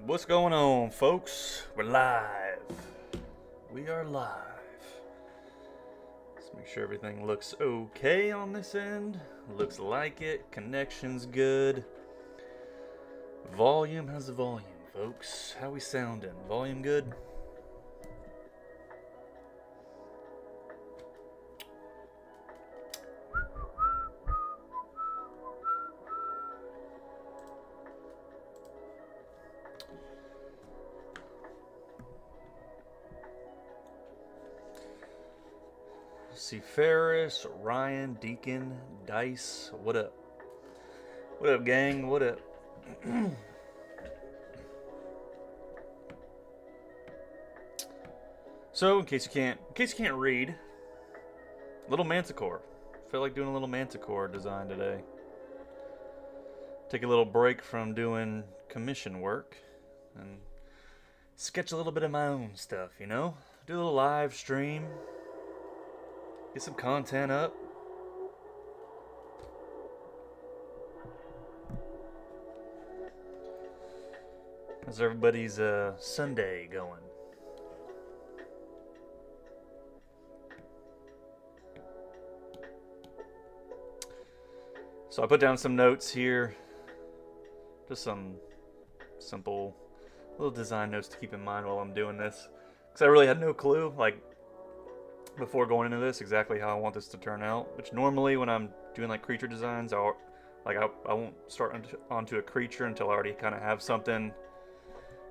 What's going on, folks? We're live. We are live. Let's make sure everything looks okay on this end. Looks like it. Connection's good. Volume, how's the volume, folks? How we sounding? Volume good? See Ferris, Ryan, Deacon, Dice. What up? What up, gang? What up? So, in case you can't read, little manticore. Feel like doing a little manticore design today. Take a little break from doing commission work and sketch a little bit of my own stuff, you know? Do a little live stream. Get some content up. How's everybody's Sunday going? So I put down some notes here. Just some simple little design notes to keep in mind while I'm doing this. Because I really had no clue, like, before going into this, exactly how I want this to turn out. Which normally when I'm doing like creature designs, I won't start onto a creature until I already kind of have something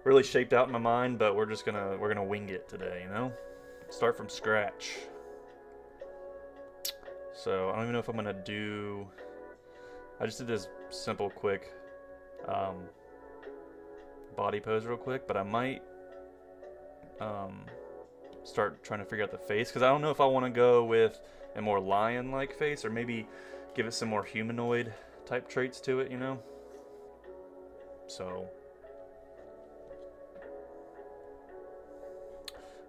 really shaped out in my mind. But we're gonna wing it today, you know? Start from scratch. So I don't even know if I'm gonna do. I just did this simple, quick body pose real quick, but I might start trying to figure out the face, because I don't know if I want to go with a more lion-like face or maybe give it some more humanoid type traits to it, you know? So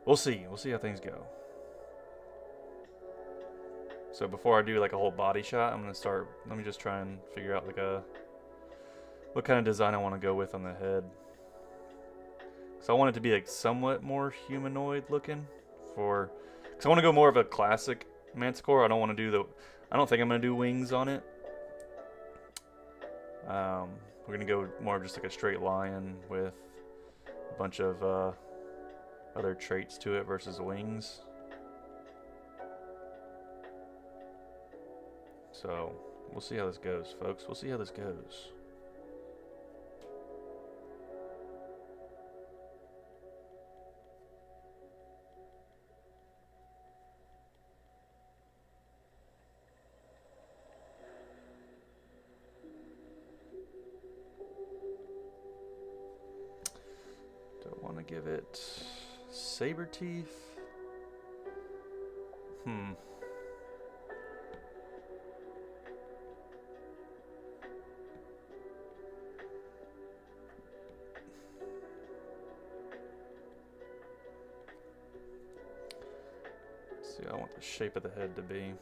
we'll see how things go. So before I do like a whole body shot, I'm gonna start, let me just try and figure out like what kind of design I want to go with on the head. So I want it to be like somewhat more humanoid looking because I want to go more of a classic manticore. I don't want to do I don't think I'm going to do wings on it. We're going to go more of just like a straight lion with a bunch of other traits to it versus wings. So we'll see how this goes, folks. We'll see how this goes. Give it saber teeth. Let's see, I want the shape of the head to be.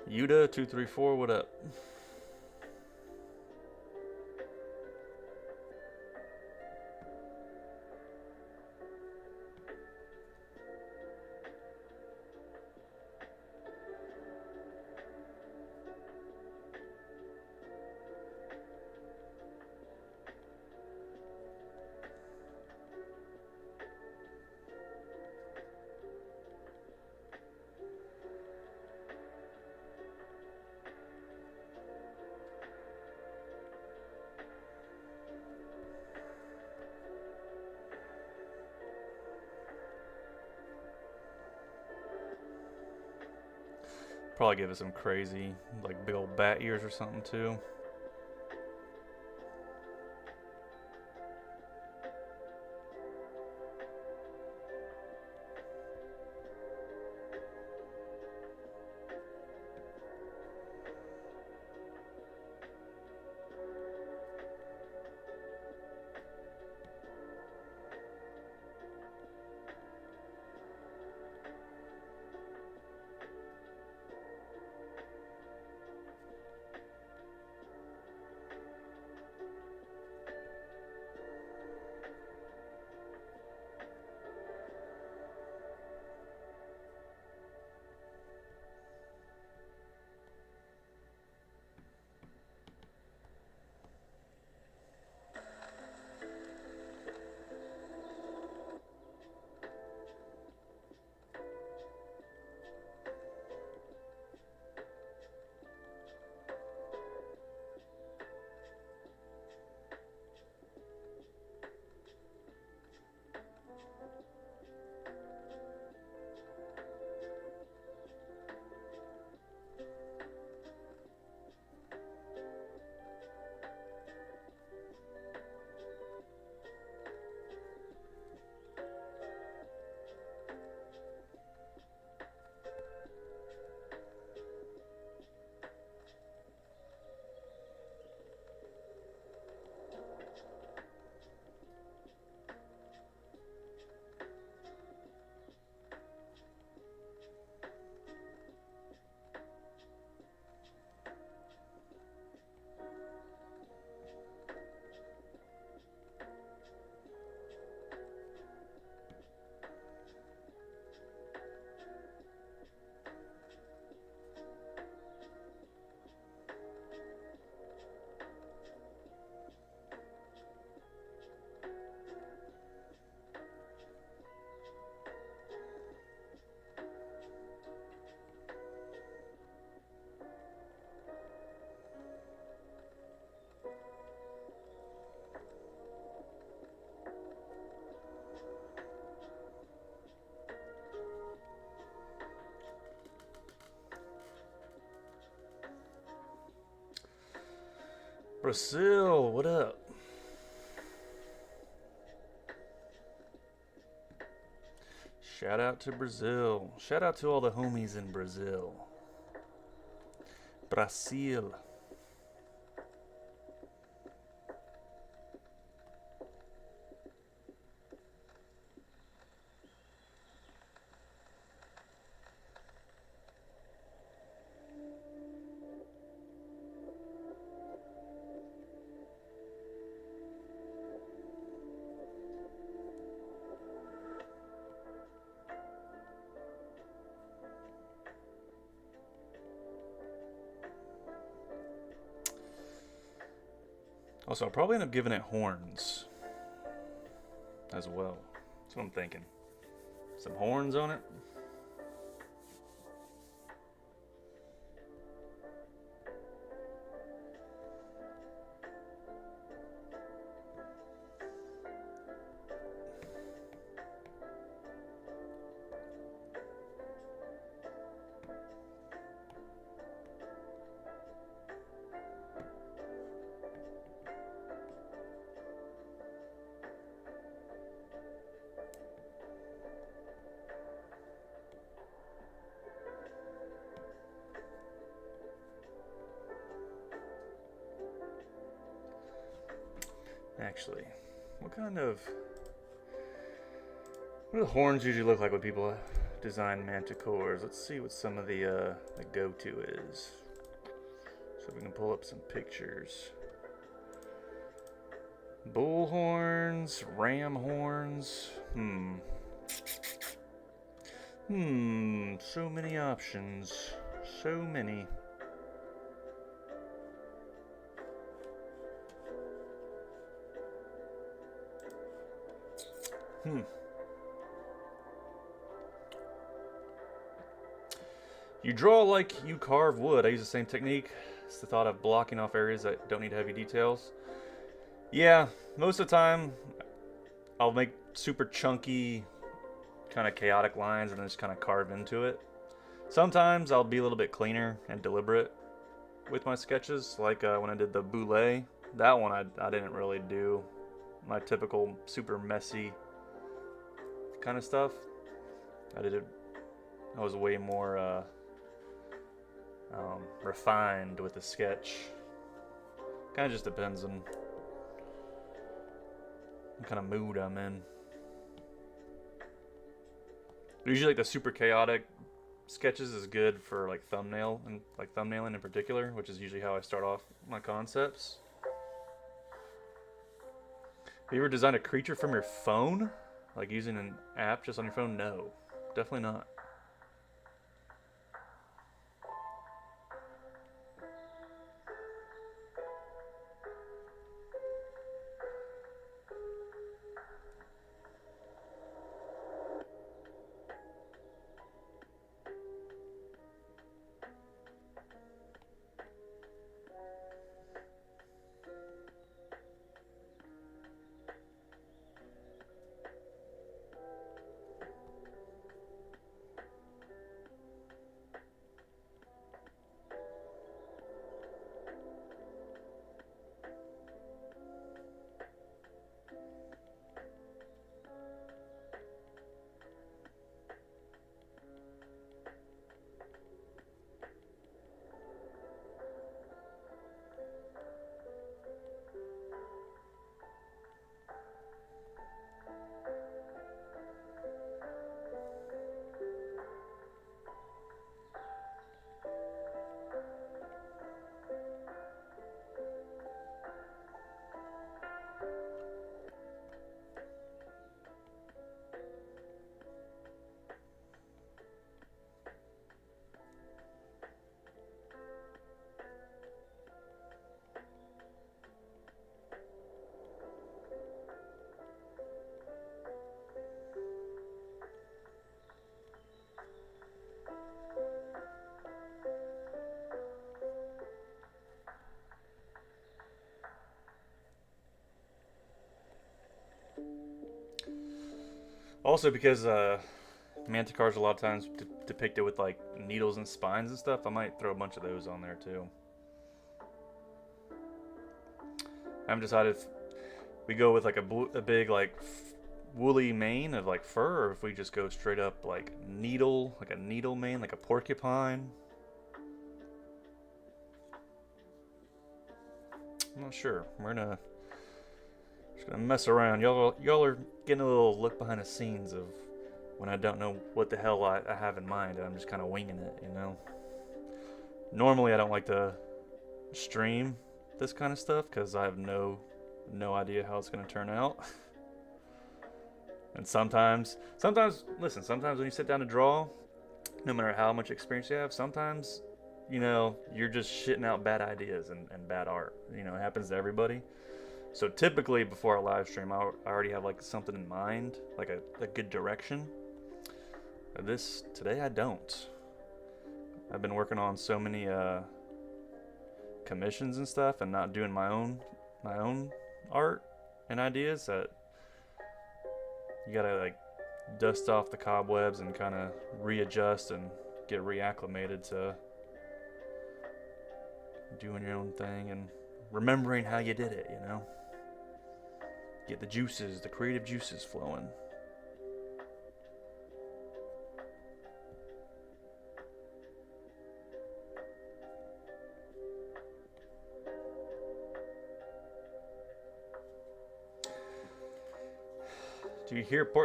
Yuda234, what up? Probably give it some crazy, like big old bat ears or something too. Brazil, what up? Shout out to Brazil. Shout out to all the homies in Brazil. Brazil. Also, I'll probably end up giving it horns as well. That's what I'm thinking. Some horns on it. Actually, what do the horns usually look like when people design manticores? Let's see what some of the go-to is. So we can pull up some pictures. Bull horns, ram horns. So many options. So many. You draw like you carve wood. I use the same technique. It's the thought of blocking off areas that don't need heavy details. Yeah, most of the time I'll make super chunky, kind of chaotic lines and then just kind of carve into it. Sometimes I'll be a little bit cleaner and deliberate with my sketches, like when I did the boulet. That one I didn't really do my typical super messy kind of stuff. I was way more refined with the sketch. Kind of just depends on what kind of mood I'm in. Usually like the super chaotic sketches is good for like thumbnailing in particular, which is usually how I start off my concepts. Have you ever designed a creature from your phone? Like using an app just on your phone? No, definitely not. Also, because manticores a lot of times depicted with like needles and spines and stuff, I might throw a bunch of those on there too. I haven't decided if we go with like a big like woolly mane of like fur, or if we just go straight up like needle, like a needle mane, like a porcupine. I'm not sure. We're just gonna mess around. Y'all are getting a little look behind the scenes of when I don't know what the hell I have in mind. I'm just kind of winging it, you know. Normally, I don't like to stream this kind of stuff because I have no idea how it's gonna turn out. And sometimes, listen. Sometimes when you sit down to draw, no matter how much experience you have, sometimes, you know, you're just shitting out bad ideas and bad art. You know, it happens to everybody. So typically before I live stream, I already have like something in mind, like a good direction. Today I don't. I've been working on so many commissions and stuff, and not doing my own art and ideas that you gotta like dust off the cobwebs and kind of readjust and get reacclimated to doing your own thing and remembering how you did it, you know? Get the creative juices flowing.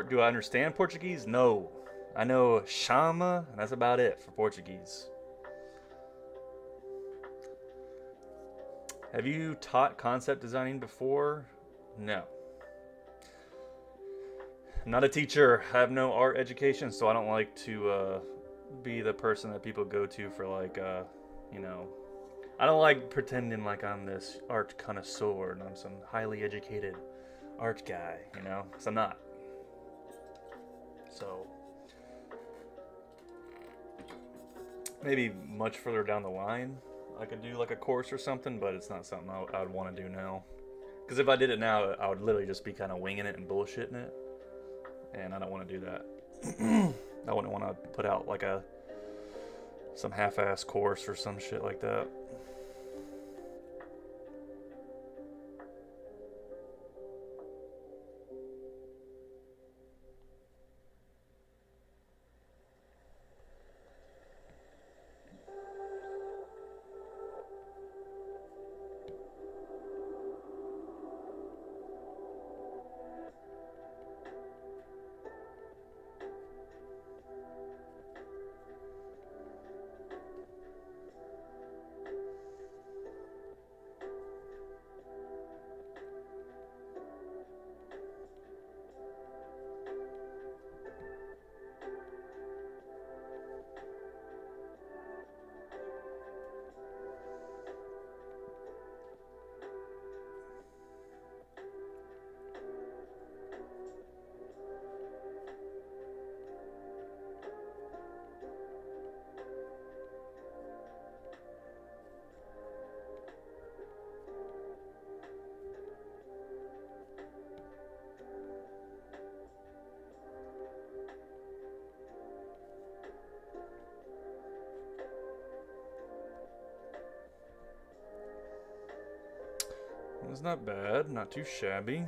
Do I understand Portuguese? No. I know chama, and that's about it for Portuguese. Have you taught concept designing before? No. I'm not a teacher. I have no art education, so I don't like to be the person that people go to for like, you know, I don't like pretending like I'm this art connoisseur and I'm some highly educated art guy, you know, because I'm not. So maybe much further down the line I could do like a course or something, but it's not something I would want to do now. Because if I did it now, I would literally just be kind of winging it and bullshitting it, and I don't want to do that. I wouldn't want to put out like some half-ass course or some shit like that. It's not bad, not too shabby.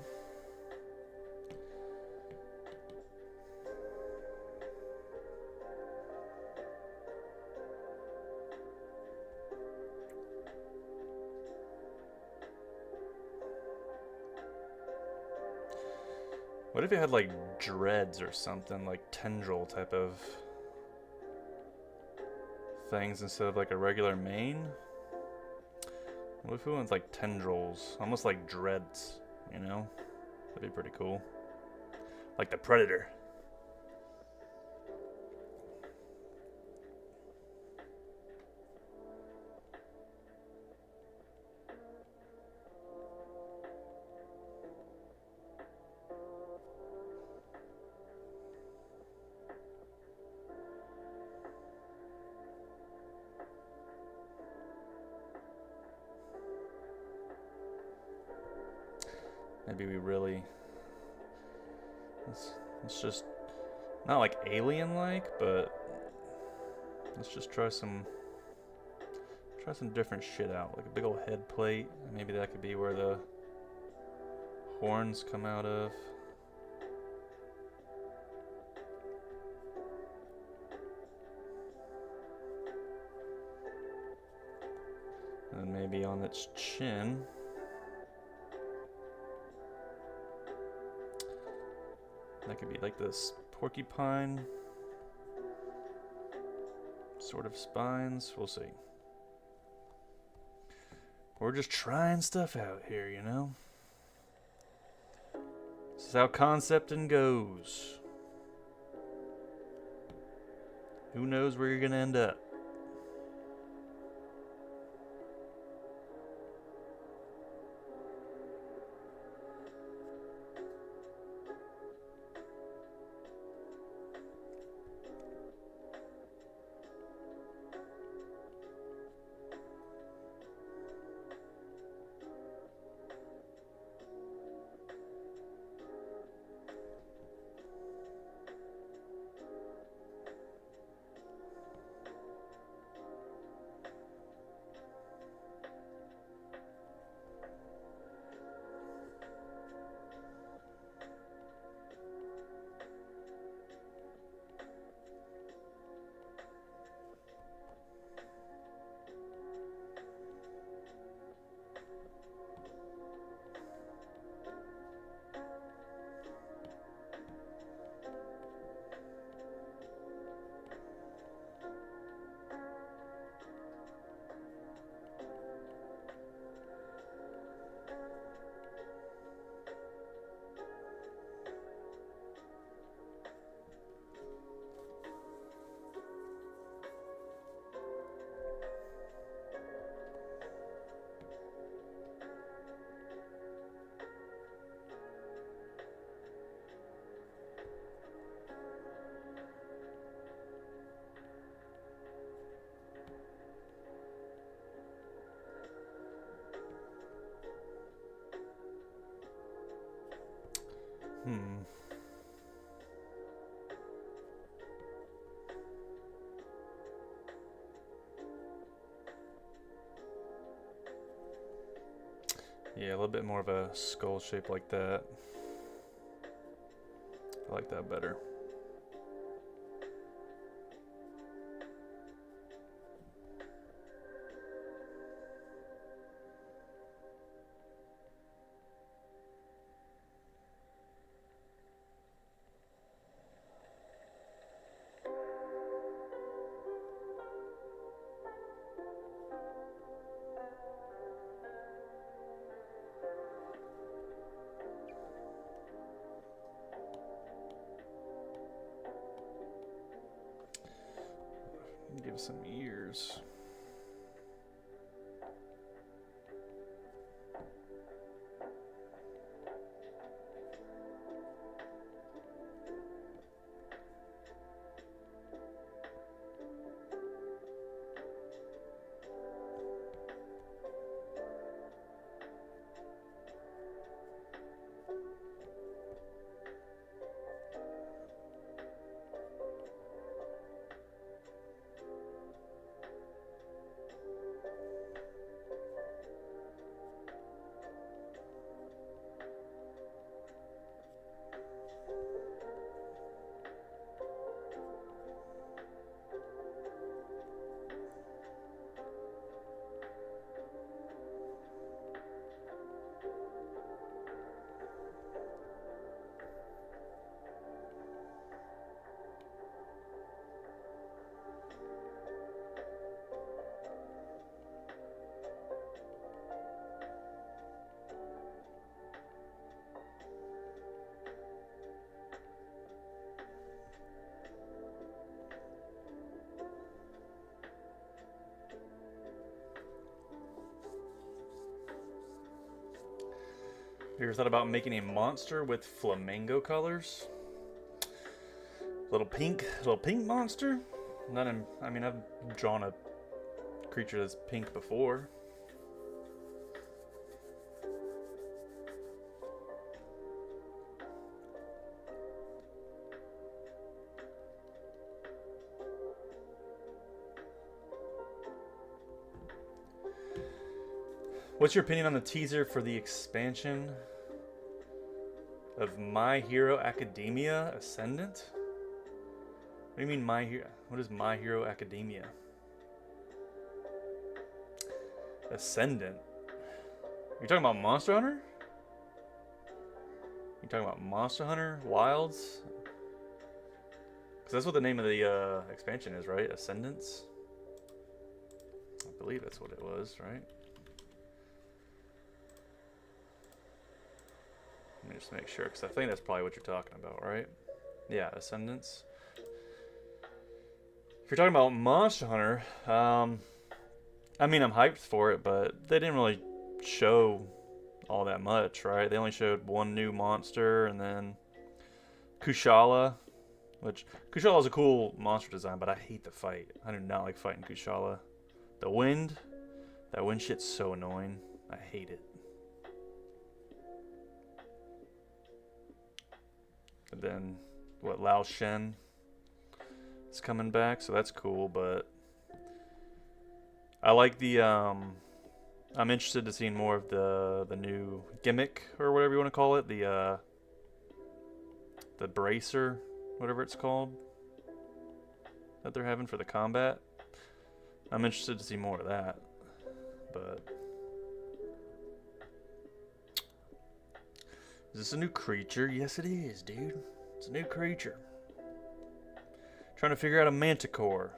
What if it had like dreads or something, like tendril type of things instead of like a regular mane? What if it went like tendrils, almost like dreads, you know? That'd be pretty cool. Like the Predator. Maybe we really... Let's just... Not like alien-like, but... Let's just try some different shit out. Like a big old head plate. Maybe that could be where the horns come out of. And maybe on its chin. That could be like this porcupine sort of spines. We'll see. We're just trying stuff out here, you know? This is how concepting goes. Who knows where you're gonna end up? Yeah, a little bit more of a skull shape like that. I like that better. Give some ears. You ever thought about making a monster with flamingo colors? Little pink monster? Not in, I mean, I've drawn a creature that's pink before. What's your opinion on the teaser for the expansion? of My Hero Academia Ascendant? What do you mean My Hero? What is My Hero Academia? Ascendant? You talking about Monster Hunter? You talking about Monster Hunter Wilds? Because that's what the name of the expansion is, right? Ascendance? I believe that's what it was, right? Let me just make sure, because I think that's probably what you're talking about, right? Yeah, Ascendance. If you're talking about Monster Hunter, I mean, I'm hyped for it, but they didn't really show all that much, right? They only showed one new monster, and then Kushala, which Kushala is a cool monster design, but I hate the fight. I do not like fighting Kushala. The wind, that wind shit's so annoying. I hate it. And then, what, Lao Shen is coming back, so that's cool, but I like the, I'm interested to seeing more of the new gimmick, or whatever you want to call it, the bracer, whatever it's called, that they're having for the combat. I'm interested to see more of that, but is this a new creature? Yes, it is, dude. It's a new creature. Trying to figure out a manticore.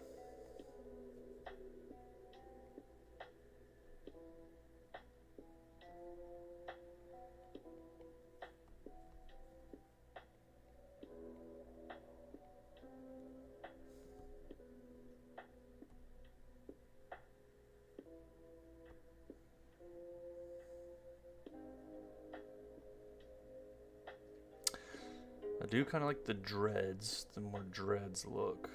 I do kind of like the dreads, the more dreads look.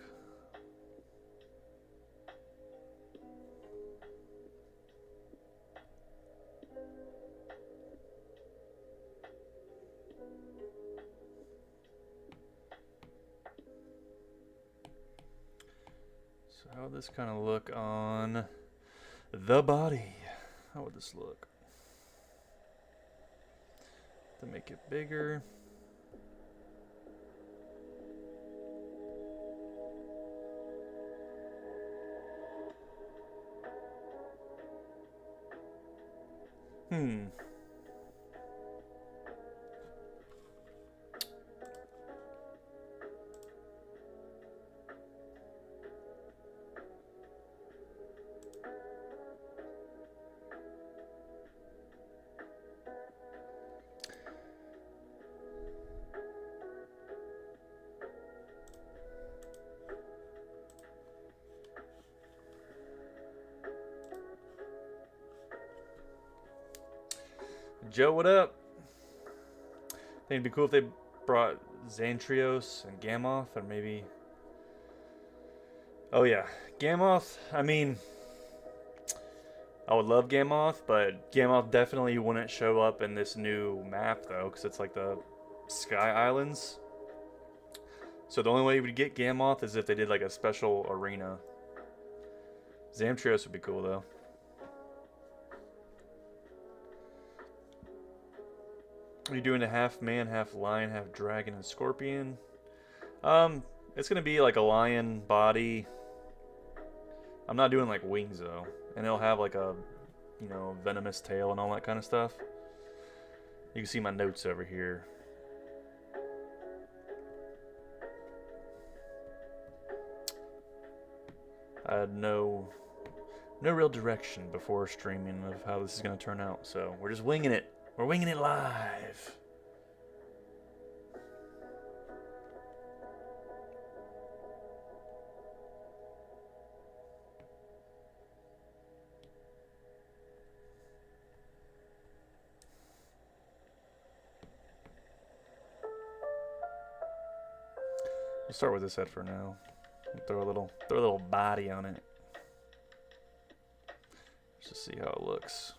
So how would this kind of look on the body? How would this look? To make it bigger. Joe, what up? I think it'd be cool if they brought Xantrios and Gamoth, or maybe... Oh yeah, Gamoth, I mean... I would love Gamoth, but Gamoth definitely wouldn't show up in this new map, though, because it's like the Sky Islands. So the only way you would get Gamoth is if they did like a special arena. Xantrios would be cool, though. Are you doing a half man, half lion, half dragon, and scorpion? It's gonna be like a lion body. I'm not doing like wings though, and it'll have like a, you know, venomous tail and all that kind of stuff. You can see my notes over here. I had no real direction before streaming of how this is gonna turn out, so we're just winging it. We're winging it live. We'll start with this head for now. Throw a little body on it. Just to see how it looks.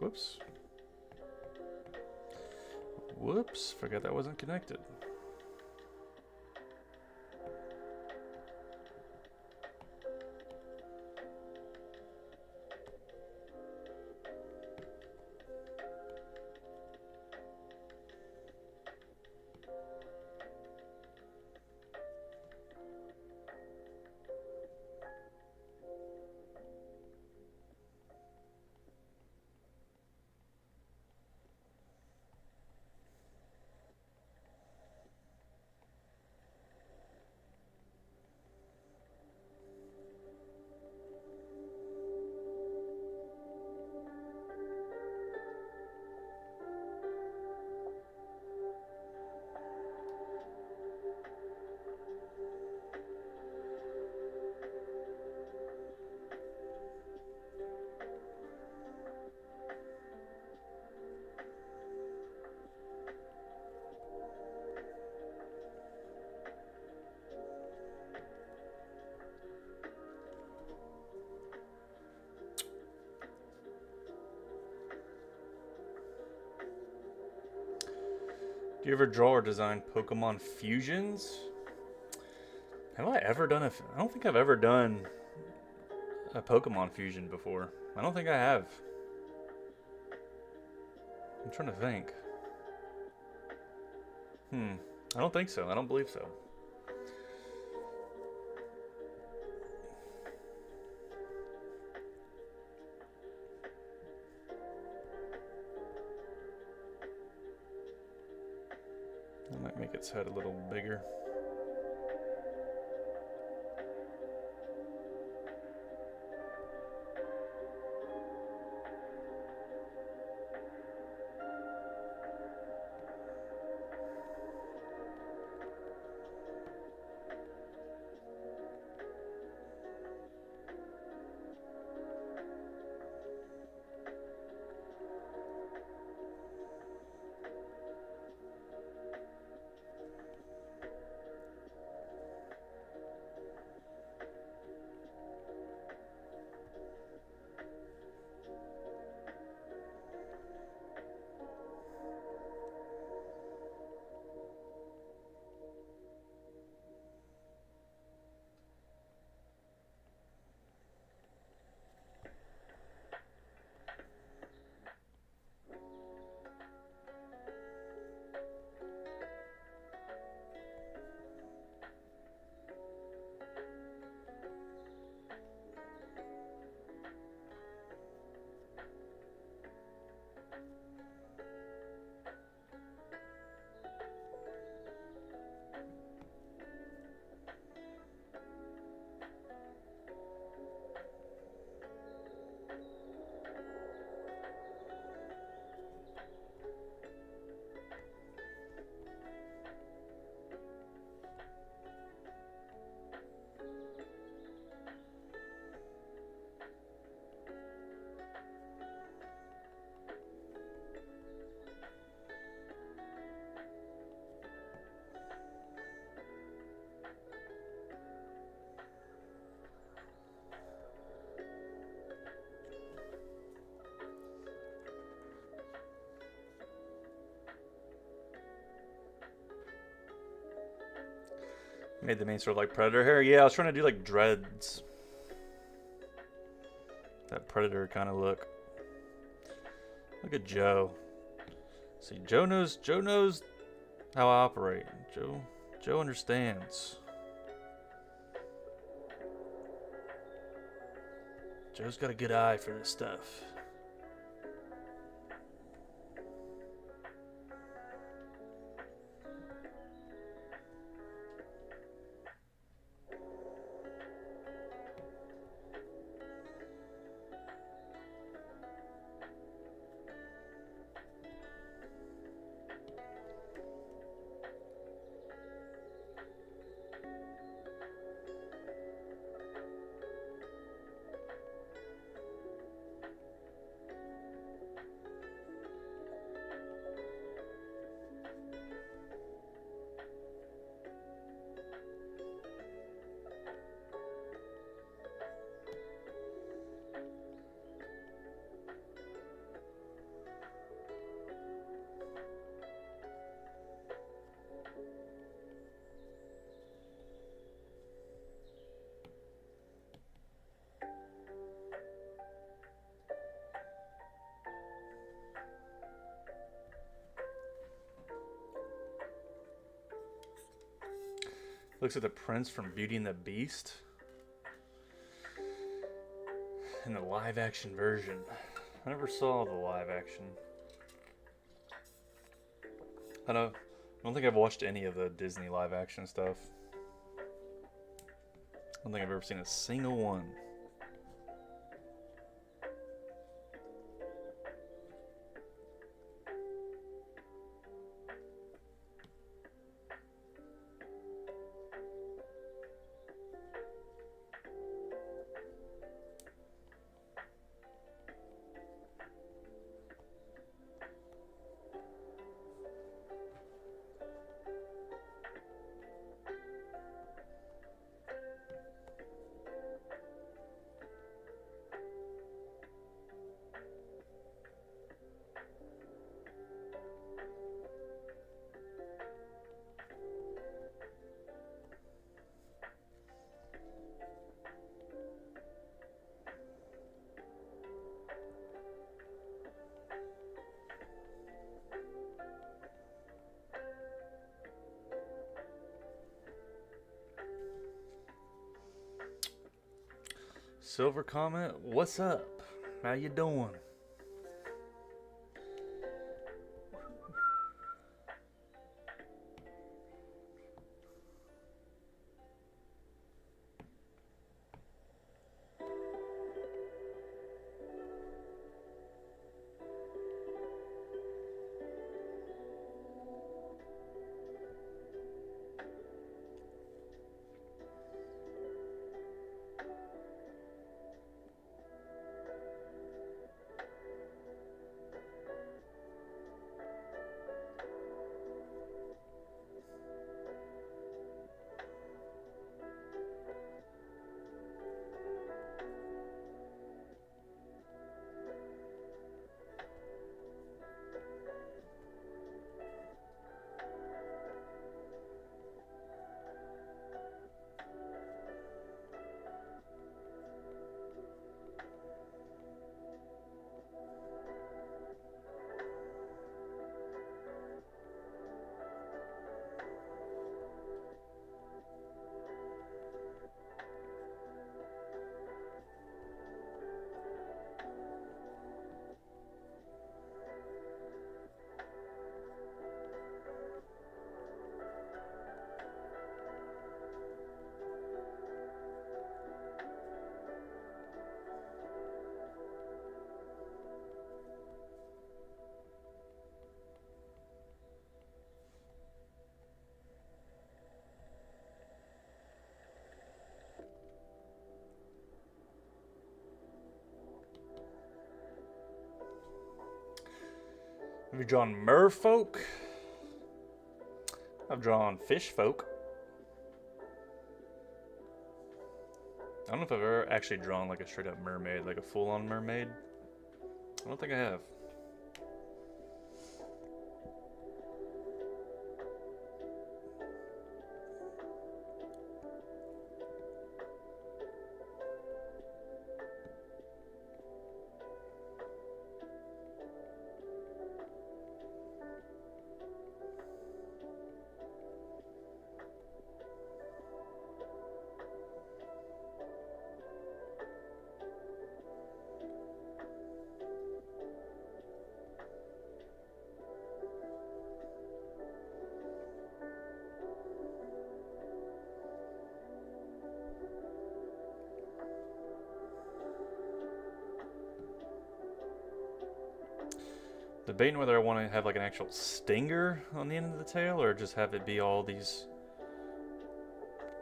Whoops. Whoops, forgot that wasn't connected. Do you ever draw or design Pokemon fusions? Have I ever done I don't think I've ever done a Pokemon fusion before. I don't think I have. I'm trying to think. I don't think so. I don't believe so. I might make its head a little bigger. Made the main sort of like Predator hair. Yeah, I was trying to do like dreads. That Predator kind of look. Look at Joe. See, Joe knows how I operate. Joe understands. Joe's got a good eye for this stuff. Looks like the prince from Beauty and the Beast in the live action version. I never saw the live action. I don't think I've watched any of the Disney live action stuff. I don't think I've ever seen a single one. Silver comment, what's up? How you doing? Have you drawn merfolk? I've drawn fish folk. I don't know if I've ever actually drawn like a straight up mermaid, like a full on mermaid. I don't think I have. Debating whether I want to have like an actual stinger on the end of the tail or just have it be all these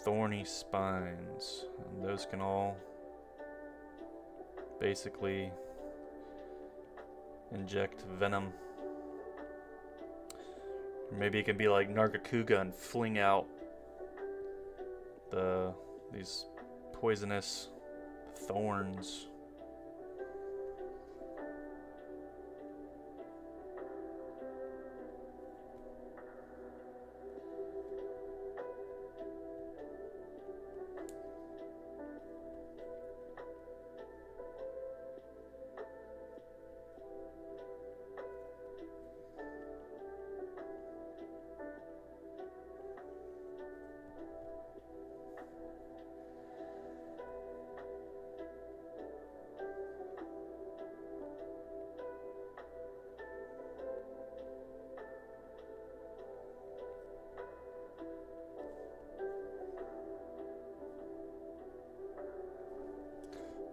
thorny spines. And those can all basically inject venom. Or maybe it can be like Nargacuga and fling out these poisonous thorns.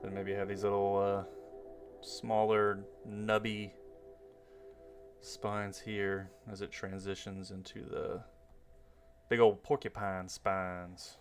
And maybe have these little smaller nubby spines here as it transitions into the big old porcupine spines.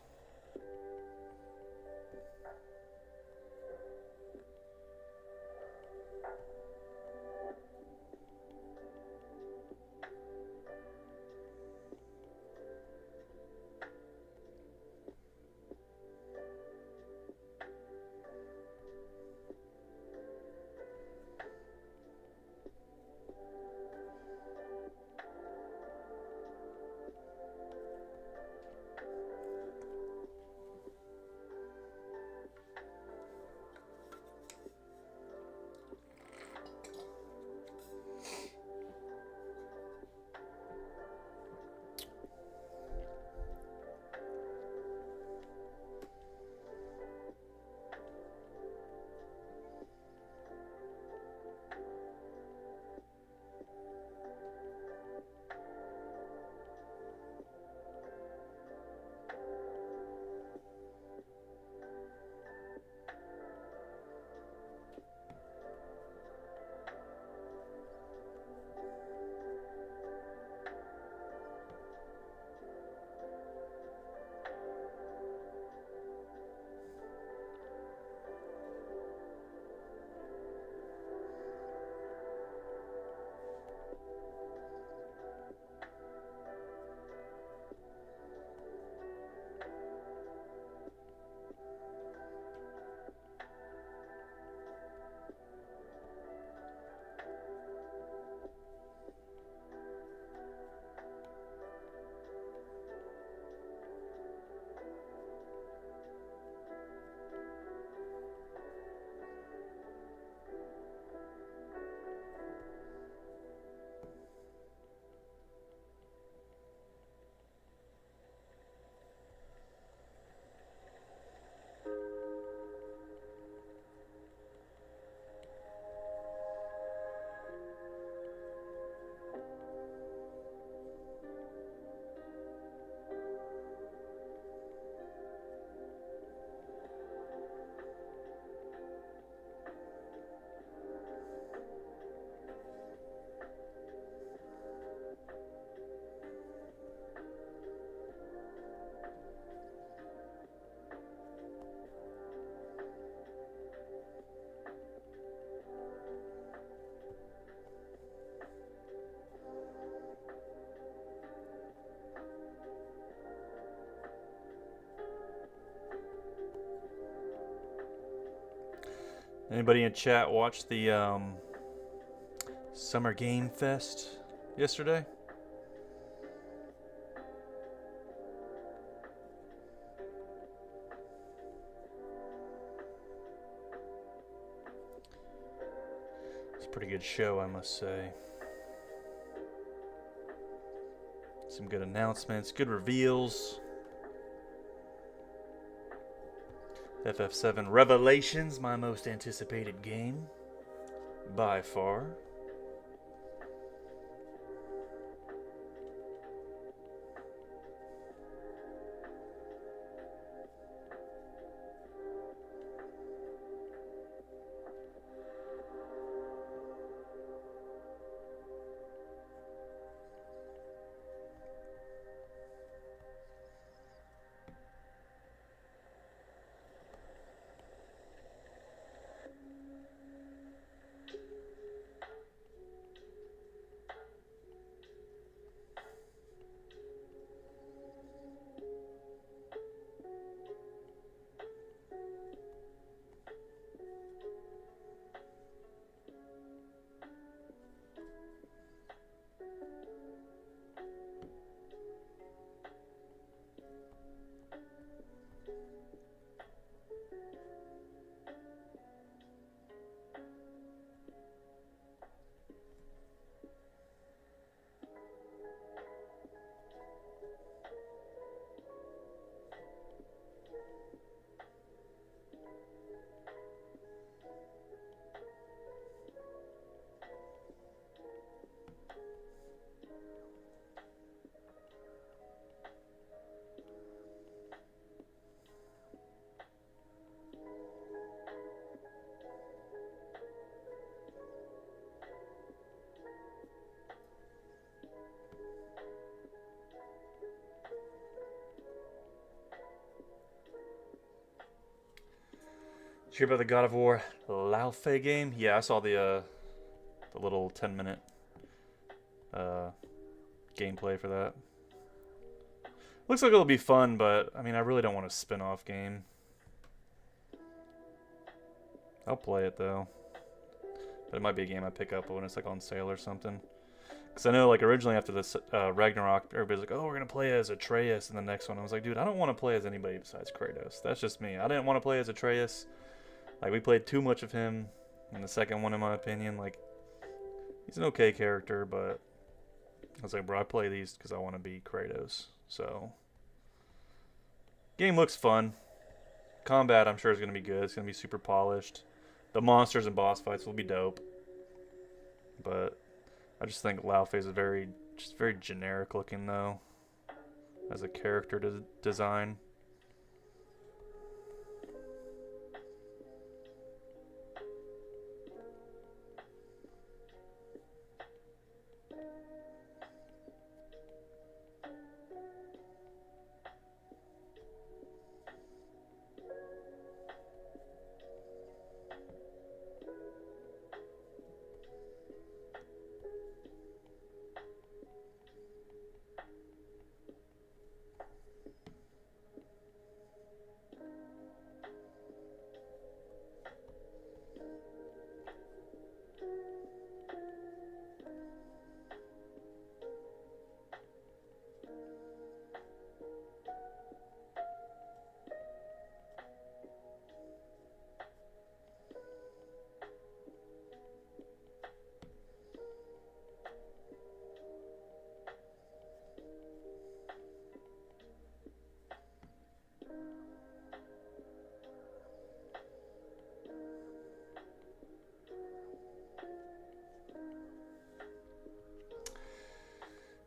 Anybody in chat watch the Summer Game Fest yesterday? It's a pretty good show, I must say. Some good announcements, good reveals. FF7 Revelations, my most anticipated game by far. you hear about the God of War Laufey game? Yeah, I saw the little 10-minute gameplay for that. Looks like it'll be fun, but I mean, I really don't want a spin-off game. I'll play it though, but it might be a game I pick up when it's like on sale or something. Because I know, like, originally after this Ragnarok, everybody's like, oh, we're going to play as Atreus in the next one. I was like, dude, I don't want to play as anybody besides Kratos. That's just me. I didn't want to play as Atreus. Like, we played too much of him in the second one, in my opinion. Like, he's an okay character, but I was like, bro, I play these because I want to be Kratos. So, game looks fun. Combat, I'm sure, is going to be good. It's going to be super polished. The monsters and boss fights will be dope. But I just think Laufey is very generic looking though, as a character design.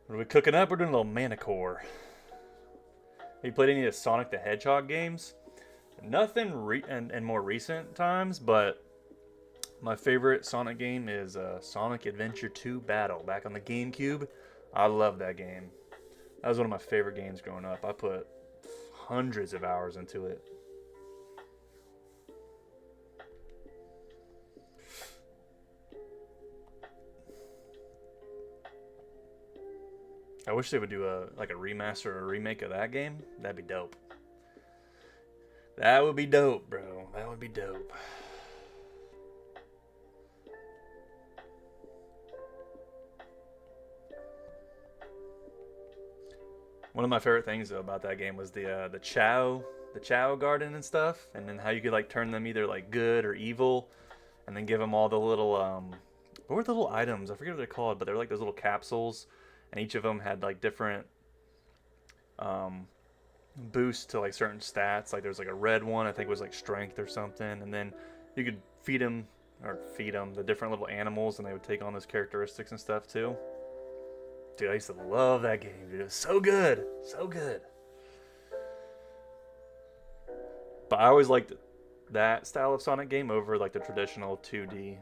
What are we cooking up? We're doing a little Manicore. Have you played any of the Sonic the Hedgehog games? Nothing in more recent times, but my favorite Sonic game is Sonic Adventure 2 Battle back on the GameCube. I love that game. That was one of my favorite games growing up. I put hundreds of hours into it. I wish they would do a remaster or a remake of that game. That'd be dope. That would be dope, bro. That would be dope. One of my favorite things though about that game was the Chow garden and stuff, and then how you could like turn them either like good or evil, and then give them all the little what were the little items? I forget what they're called, but they're like those little capsules. And each of them had like different boosts to like certain stats. Like there's like a red one, I think was like strength or something. And then you could feed them the different little animals, and they would take on those characteristics and stuff too. Dude, I used to love that game, dude. It was so good, so good. But I always liked that style of Sonic game over like the traditional 2D.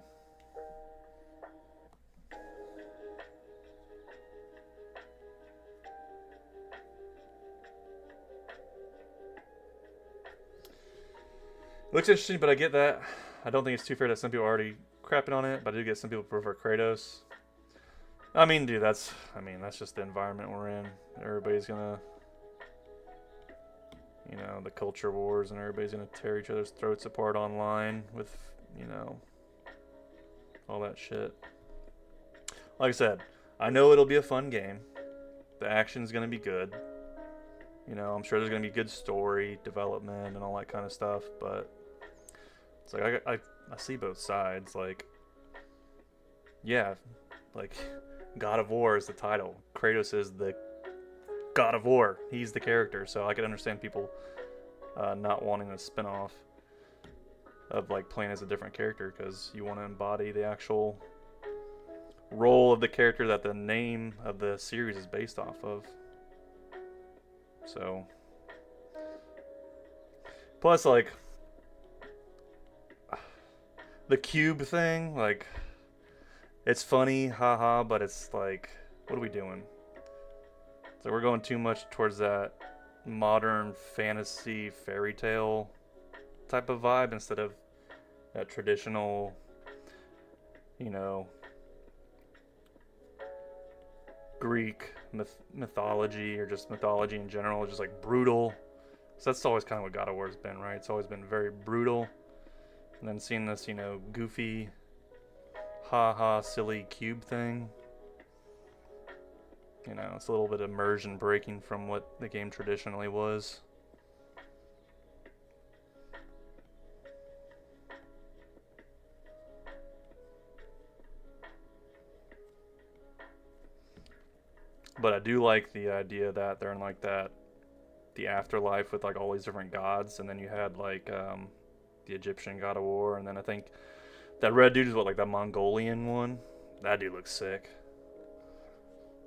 It looks interesting, but I get that. I don't think it's too fair that some people are already crapping on it, but I do get some people prefer Kratos. I mean, dude, that's just the environment we're in. Everybody's gonna, the culture wars, and everybody's gonna tear each other's throats apart online with, all that shit. Like I said, I know it'll be a fun game. The action's gonna be good. I'm sure there's gonna be good story development and all that kind of stuff, but it's like I see both sides. Like, yeah, like God of War is the title. Kratos is the God of War. He's the character, so I could understand people not wanting a spin-off of like playing as a different character, because you want to embody the actual role of the character that the name of the series is based off of. So, plus like the cube thing, like it's funny, haha, but it's like, what are we doing? So we're going too much towards that modern fantasy fairy tale type of vibe instead of that traditional, you know, Greek mythology, or just mythology in general, just like brutal. So that's always kind of what God of War has been, right? It's always been very brutal. And then seeing this, you know, goofy, ha-ha, silly cube thing. You know, it's a little bit of immersion breaking from what the game traditionally was. But I do like the idea that they're in like that, the afterlife with like all these different gods, and then you had like the Egyptian God of War, and then I think that red dude is what, like that Mongolian one. That dude looks sick.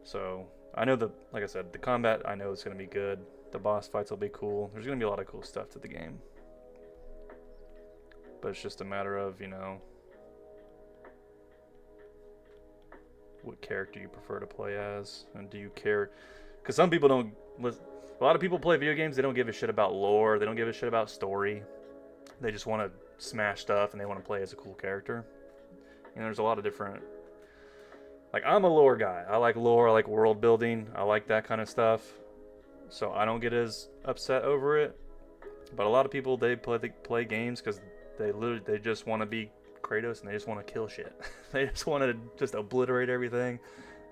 So I know like I said, the combat I know is gonna be good. The boss fights will be cool. There's gonna be a lot of cool stuff to the game. But it's just a matter of, you know, what character you prefer to play as, and do you care? Because some people don't. A lot of people play video games. They don't give a shit about lore. They don't give a shit about story. They just want to smash stuff, and they want to play as a cool character. And there's a lot of different. Like, I'm a lore guy. I like lore. I like world building. I like that kind of stuff. So I don't get as upset over it. But a lot of people, they play games because they just want to be Kratos, and they just want to kill shit. They just want to just obliterate everything.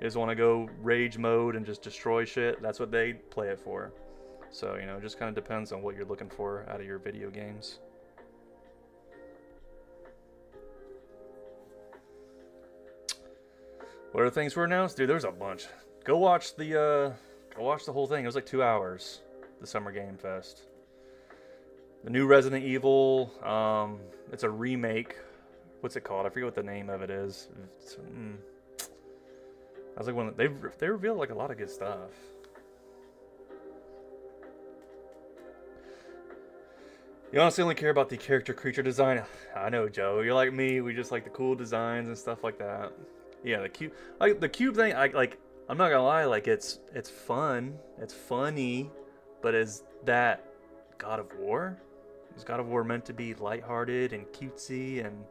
They just want to go rage mode and just destroy shit. That's what they play it for. So, you know, it just kind of depends on what you're looking for out of your video games. What are things were announced? Dude, there's a bunch. Go watch the whole thing. It was like 2 hours. The Summer Game Fest. The new Resident Evil. It's a remake. What's it called? I forget what the name of it is. I was like, when they revealed like a lot of good stuff. You honestly only care about the character creature design. I know, Joe. You're like me. We just like the cool designs and stuff like that. Yeah, the cube, like the cube thing. I'm not gonna lie. Like it's fun. It's funny, but is that God of War? Is God of War meant to be lighthearted and cutesy and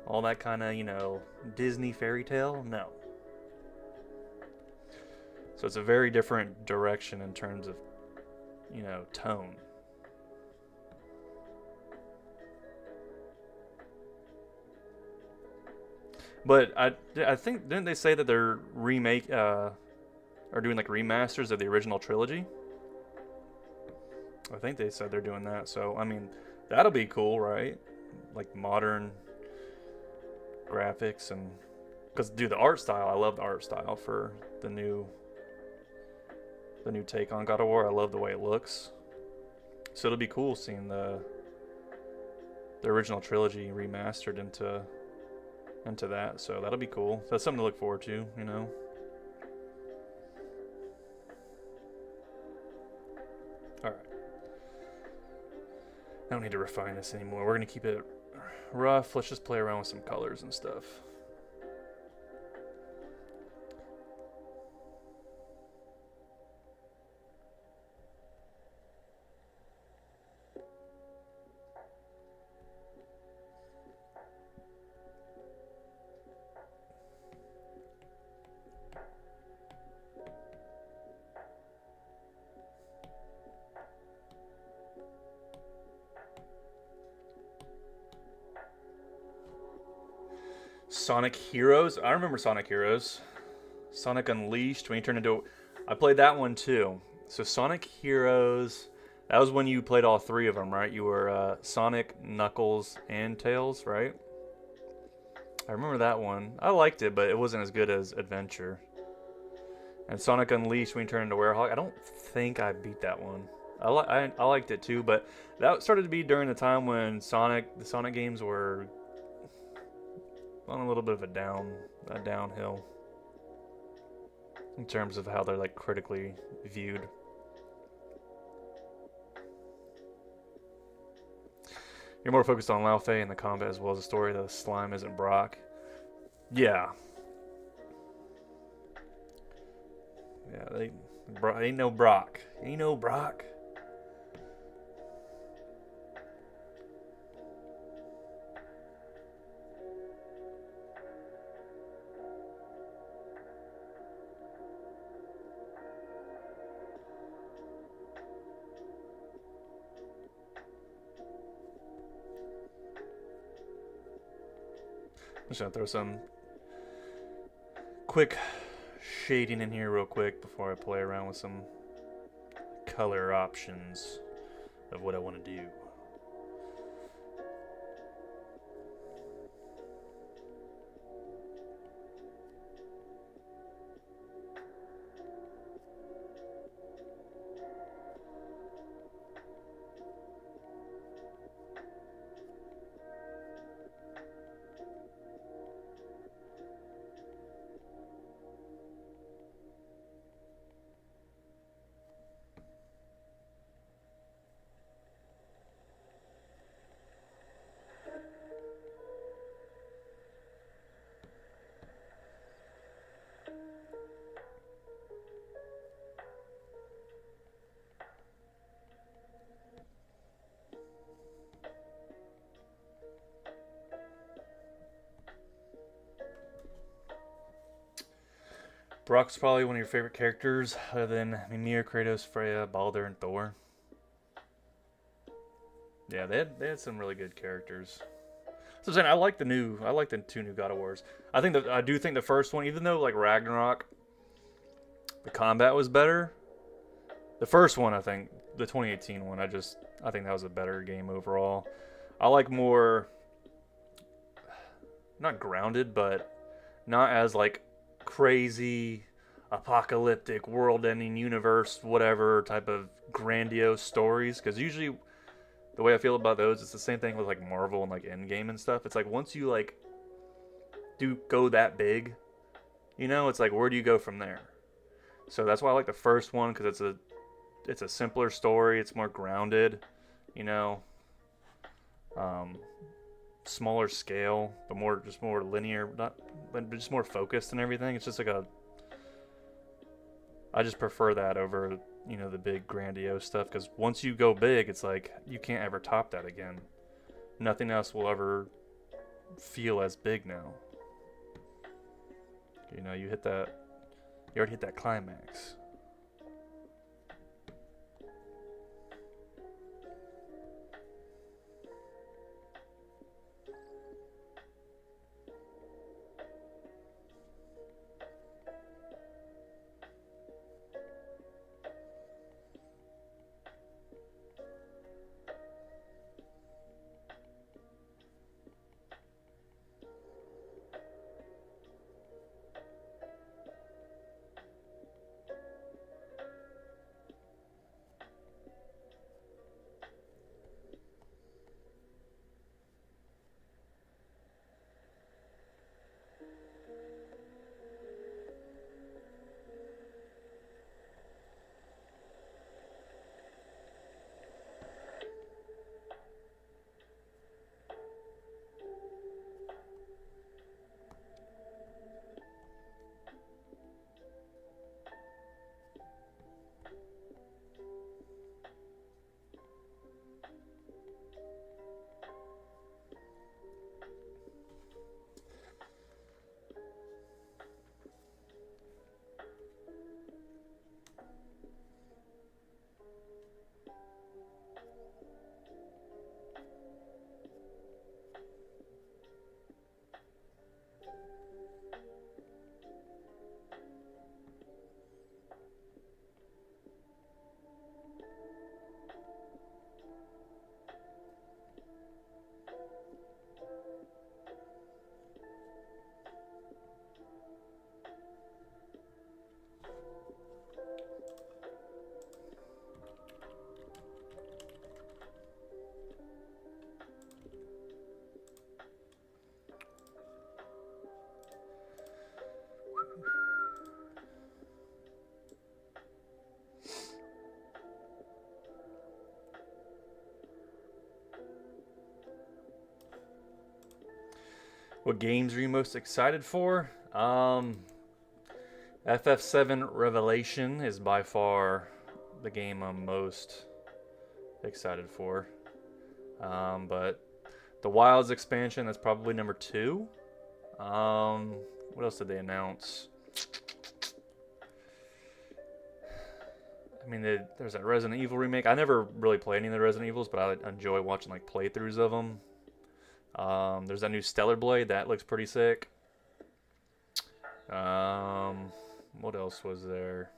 all that kind of, you know, Disney fairy tale? No. So it's a very different direction in terms of, you know, tone. But I think, didn't they say that they're are doing like remasters of the original trilogy? I think they said they're doing that. So I mean, that'll be cool, right? Like modern graphics, and because dude, the art style, I love the art style for the new take on God of War. I love the way it looks. So it'll be cool seeing the original trilogy remastered into that. So that'll be cool. That's something to look forward to, you know. Alright. I don't need to refine this anymore. We're going to keep it rough. Let's just play around with some colors and stuff. Sonic Heroes. I remember Sonic Heroes. Sonic Unleashed, when you turn into... I played that one too. So Sonic Heroes, that was when you played all three of them, right? You were Sonic, Knuckles, and Tails, right? I remember that one. I liked it, but it wasn't as good as Adventure. And Sonic Unleashed, when you turn into Werehog, I don't think I beat that one. I liked it too, but that started to be during the time when the Sonic games were on a little bit of a downhill in terms of how they're like critically viewed. You're more focused on Lao Fei and the combat as well as the story. The slime isn't Brock. Yeah. Yeah, ain't no Brock. Ain't no Brock. just gonna throw some quick shading in here real quick before I play around with some color options of what I want to do. Brock's probably one of your favorite characters, other than Mimir, Kratos, Freya, Baldur, and Thor. Yeah, they had some really good characters. So I'm saying I like the two new God of Wars. I do think the first one, even though like Ragnarok, the combat was better. The first one, I think, the 2018 one, I think that was a better game overall. I like more, not grounded, but not as like crazy apocalyptic world-ending universe whatever type of grandiose stories, because usually the way I feel about those, it's the same thing with like Marvel and like Endgame and stuff. It's like once you like do go that big, it's like where do you go from there? So that's why I like the first one, because it's a simpler story, it's more grounded, smaller scale, but more linear, but just more focused and everything. It's just like I just prefer that over, the big grandiose stuff, because once you go big, it's like you can't ever top that again. Nothing else will ever feel as big now. You already hit that climax. What games are you most excited for? FF7 Revelation is by far the game I'm most excited for. But the Wilds expansion, that's probably number 2. What else did they announce? There's that Resident Evil remake. I never really played any of the Resident Evils, but I enjoy watching like playthroughs of them. There's that new Stellar Blade that looks pretty sick. What else was there?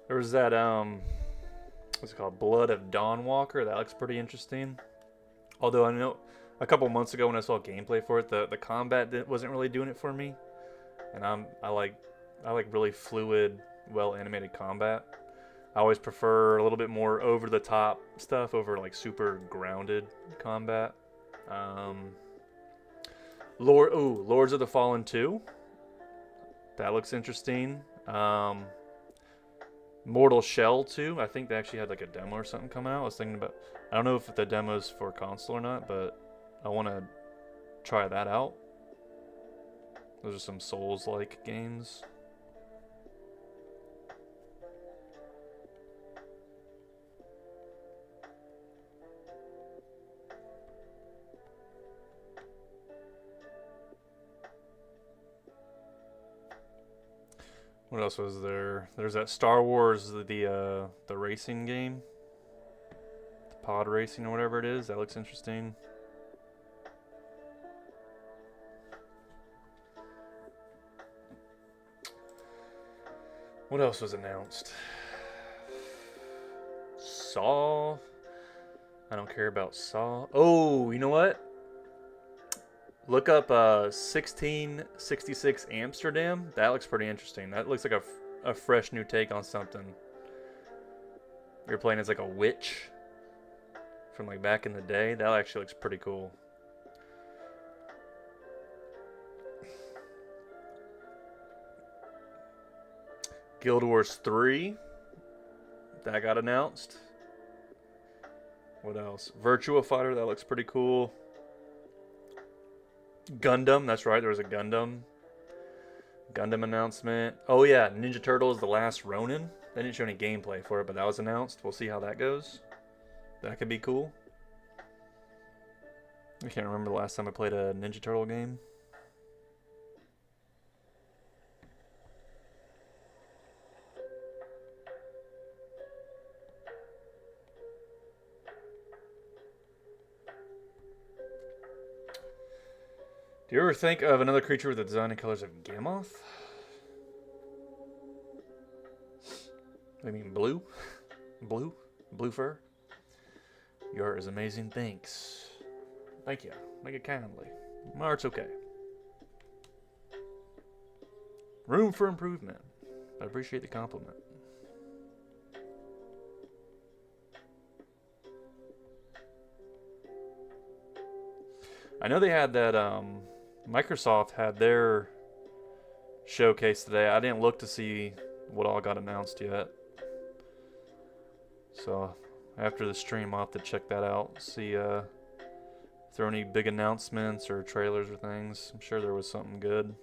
There was that what's it called? Blood of Dawnwalker. That looks pretty interesting. Although I know a couple months ago when I saw gameplay for it, the combat wasn't really doing it for me. And I like really fluid, well animated combat. I always prefer a little bit more over the top stuff over like super grounded combat. Lords of the Fallen 2. That looks interesting. Mortal Shell 2. I think they actually had like a demo or something coming out. I was thinking about. I don't know if the demo's for console or not, but I want to try that out. Those are some Souls-like games. What else was there? There's that Star Wars, the racing game, the pod racing or whatever it is. That looks interesting. What else was announced? Saw. I don't care about Saw. Oh, you know what? Look up 1666 Amsterdam. That looks pretty interesting. That looks like a fresh new take on something. You're playing as like a witch from like back in the day. That actually looks pretty cool. Guild Wars 3. That got announced. What else? Virtua Fighter. That looks pretty cool. Gundam, that's right, there was a Gundam announcement. Oh yeah, Ninja Turtles The Last Ronin. They didn't show any gameplay for it, but that was announced. We'll see how that goes. That could be cool. I can't remember the last time I played a Ninja Turtle game. Do you ever think of another creature with the design and colors of Gammoth? I mean blue? Blue? Blue fur? Your art is amazing, thanks. Thank you. Make it kindly. My art's okay. Room for improvement. I appreciate the compliment. I know they had that, Microsoft had their showcase today. I didn't look to see what all got announced yet. So after the stream, I'll have to check that out. See if there are any big announcements or trailers or things. I'm sure there was something good.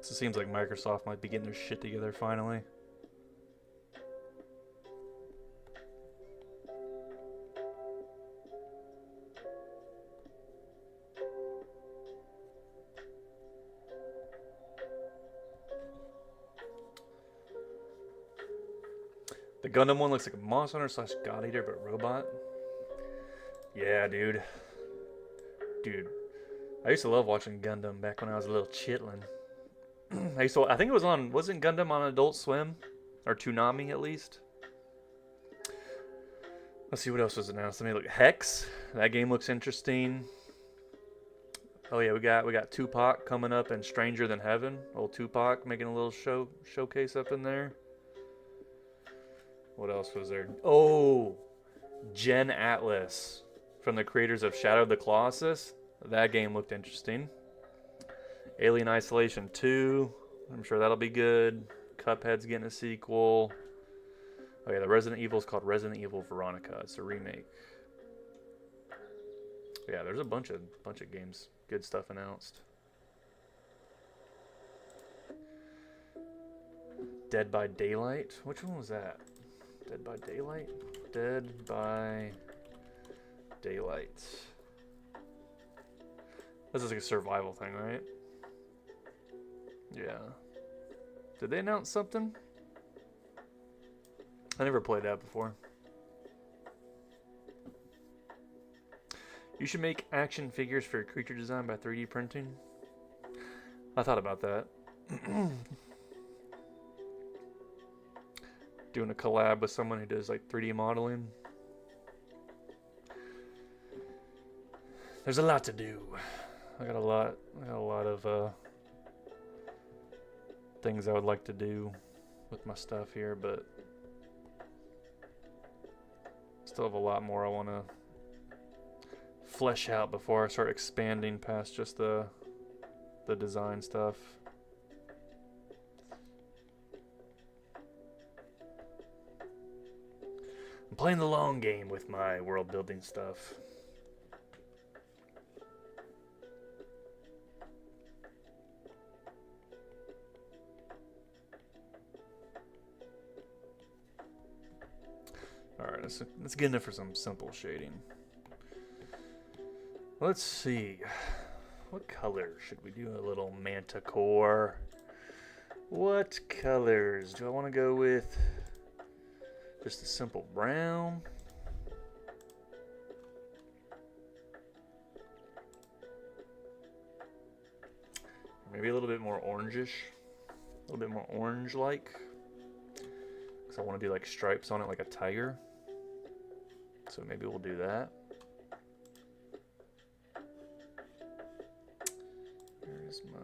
So it seems like Microsoft might be getting their shit together finally. The Gundam one looks like a Monster Hunter slash God Eater, but robot. Yeah, dude. Dude. I used to love watching Gundam back when I was a little chitlin. I think it was on, wasn't Gundam on Adult Swim? Or Toonami, at least? Let's see what else was announced. Let me look. Hex. That game looks interesting. Oh yeah, we got Tupac coming up and Stranger Than Heaven. Old Tupac making a little showcase up in there. What else was there? Oh, Gen Atlas from the creators of Shadow of the Colossus. That game looked interesting. Alien Isolation 2. I'm sure that'll be good. Cuphead's getting a sequel. Oh yeah, the Resident Evil is called Resident Evil Veronica. It's a remake. Yeah, there's a bunch of games, good stuff announced. Dead by Daylight. Which one was that? Dead by Daylight? Dead by Daylight. This is like a survival thing, right? Yeah. Did they announce something? I never played that before. You should make action figures for your creature design by 3D printing. I thought about that. Doing a collab with someone who does like 3D modeling. There's a lot to do. I got a lot of things I would like to do with my stuff here, but still have a lot more I want to flesh out before I start expanding past just the design stuff. I'm playing the long game with my world building stuff. Alright, let's get in for some simple shading. Let's see. What color should we do? A little manticore. What colors? Do I want to go with just a simple brown? Maybe a little bit more orangish. A little bit more orange-like. Because I want to do like stripes on it like a tiger. So maybe we'll do that. Where's my...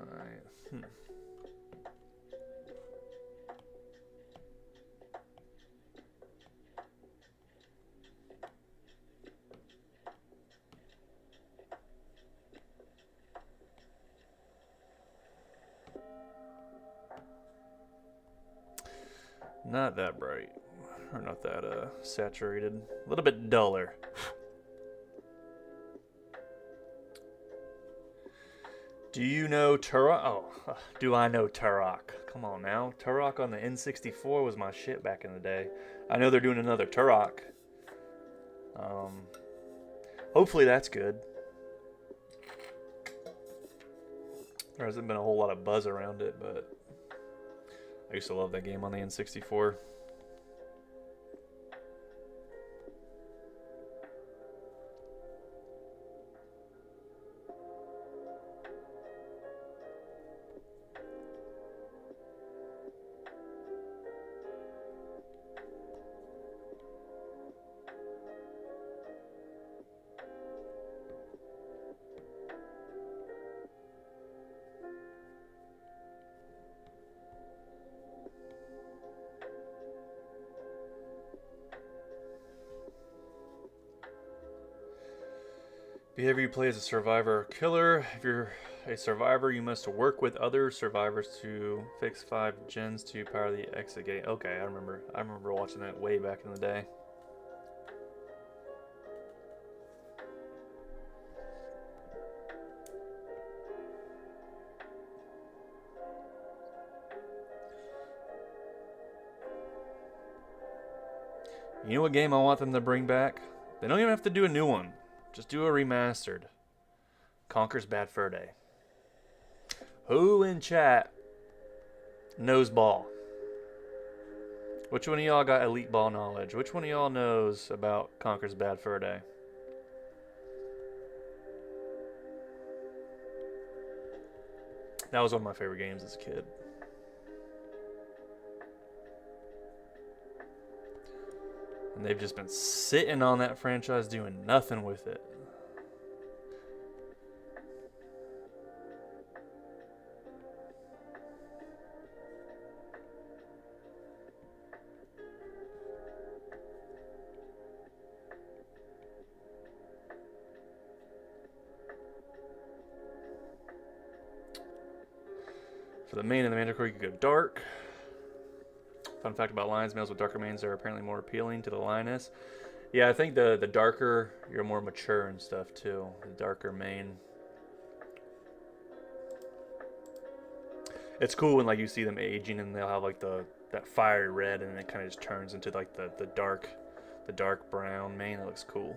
Not that bright, or not that saturated. A little bit duller. Do you know Turok? Oh, do I know Turok? Come on now. Turok on the N64 was my shit back in the day. I know they're doing another Turok. Hopefully that's good. There hasn't been a whole lot of buzz around it, but I used to love that game on the N64. Behavior you play as a survivor or killer. If you're a survivor, you must work with other survivors to fix 5 gens to power the exit gate. Okay, I remember watching that way back in the day. You know what game I want them to bring back? They don't even have to do a new one. Just do a remastered. Conker's Bad Fur Day. Who in chat knows ball? Which one of y'all got elite ball knowledge? Which one of y'all knows about Conker's Bad Fur Day? That was one of my favorite games as a kid. And they've just been sitting on that franchise doing nothing with it. For the mane and the manticore, you can go dark. Fun fact about lions, males with darker manes are apparently more appealing to the lioness. Yeah, I think the darker, you're more mature and stuff too. The darker mane. It's cool when like you see them aging and they'll have like that fiery red and it kind of just turns into like the dark brown mane. It looks cool.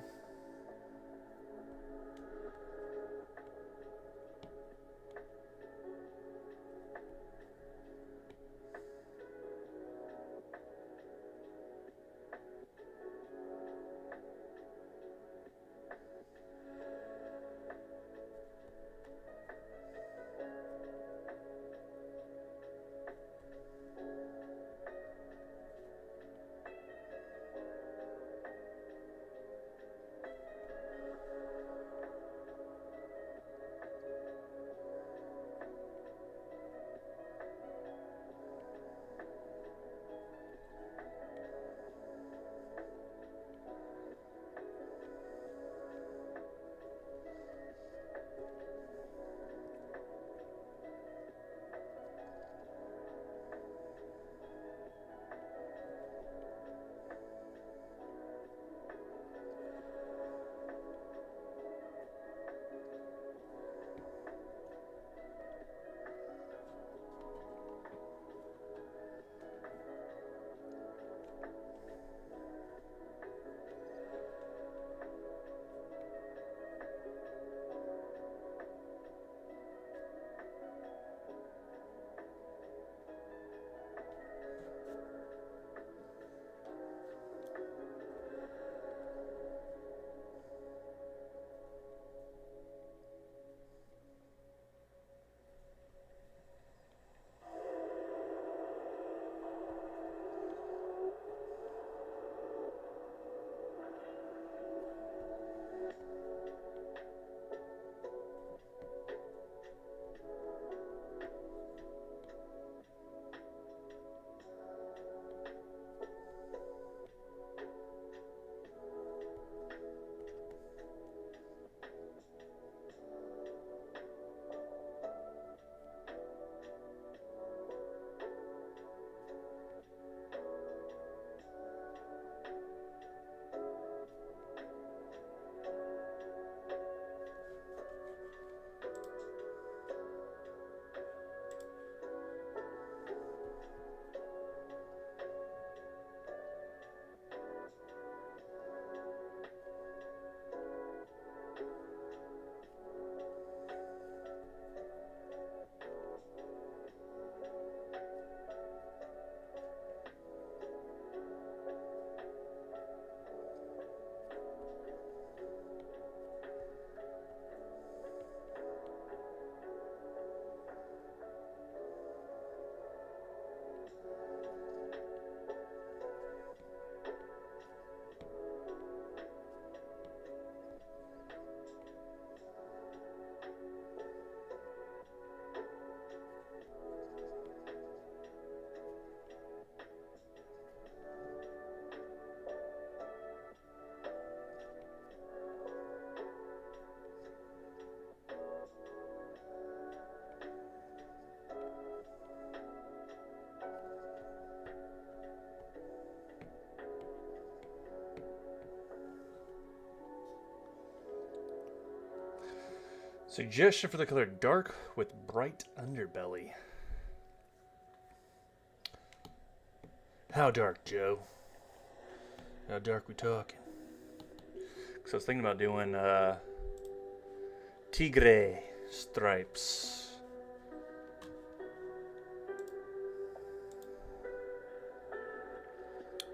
Suggestion for the color dark with bright underbelly. How dark, Joe? How dark we talking? So I was thinking about doing tigre stripes.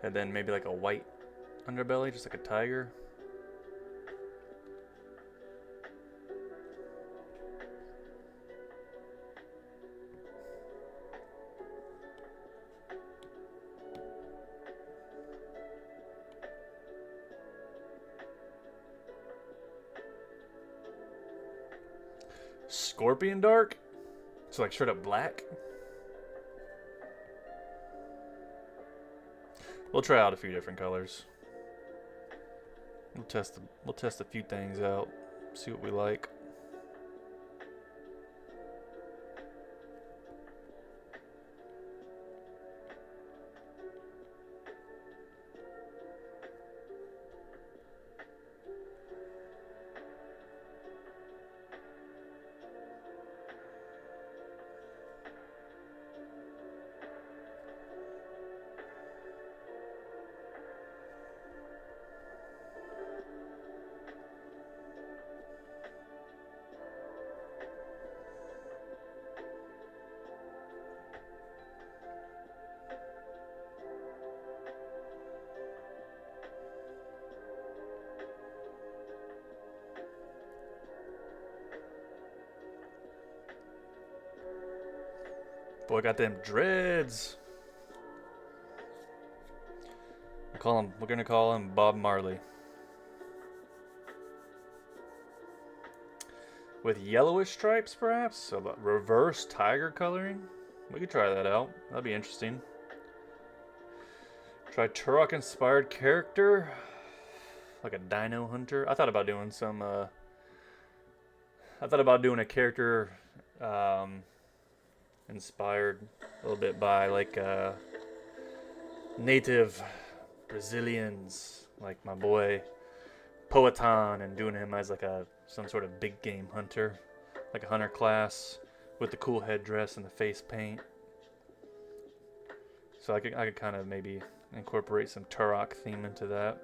And then maybe like a white underbelly, just like a tiger. Scorpion dark? So like straight up black? We'll try out a few different colors. We'll test a few things out, see what we like. Boy, got them dreads. We're gonna call him Bob Marley. With yellowish stripes, perhaps? So reverse tiger coloring? We could try that out. That'd be interesting. Try Turok inspired character. Like a dino hunter. I thought about doing some I thought about doing a character inspired a little bit by like native Brazilians, like my boy Poetan, and doing him as like some sort of big game hunter, like a hunter class with the cool headdress and the face paint. So I could kind of maybe incorporate some Turok theme into that.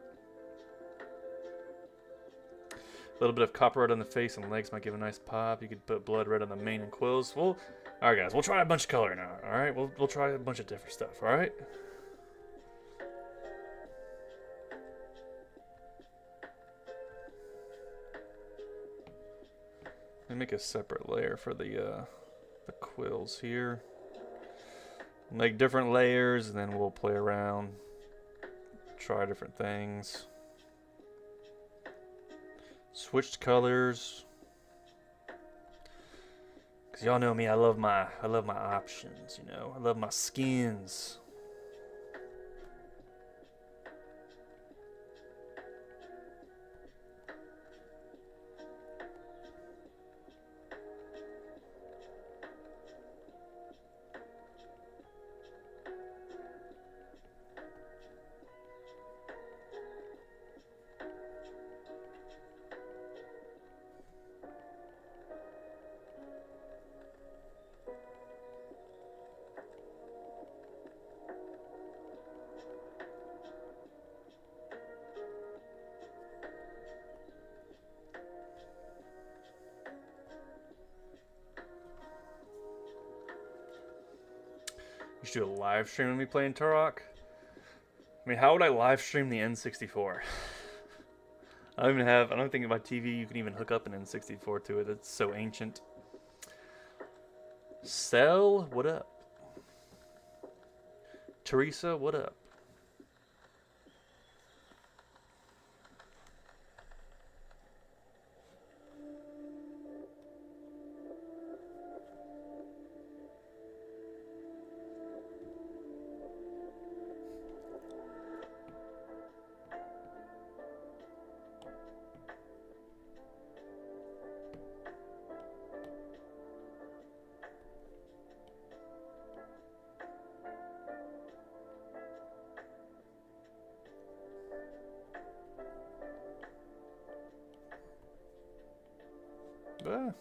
A little bit of copper red on the face and legs might give a nice pop. You could put blood red on the mane and quills. Well, all right, guys, we'll try a bunch of color now. All right, we'll try a bunch of different stuff. All right. Let me make a separate layer for the quills here. Make different layers, and then we'll play around, try different things. Switched colors, cause y'all know me. I love my options. You know, I love my skins. You should do a live stream of me playing Turok. I mean, how would I live stream the N64? I don't think my TV you can even hook up an N64 to it. It's so ancient. Cell, what up? Teresa, what up? Ah.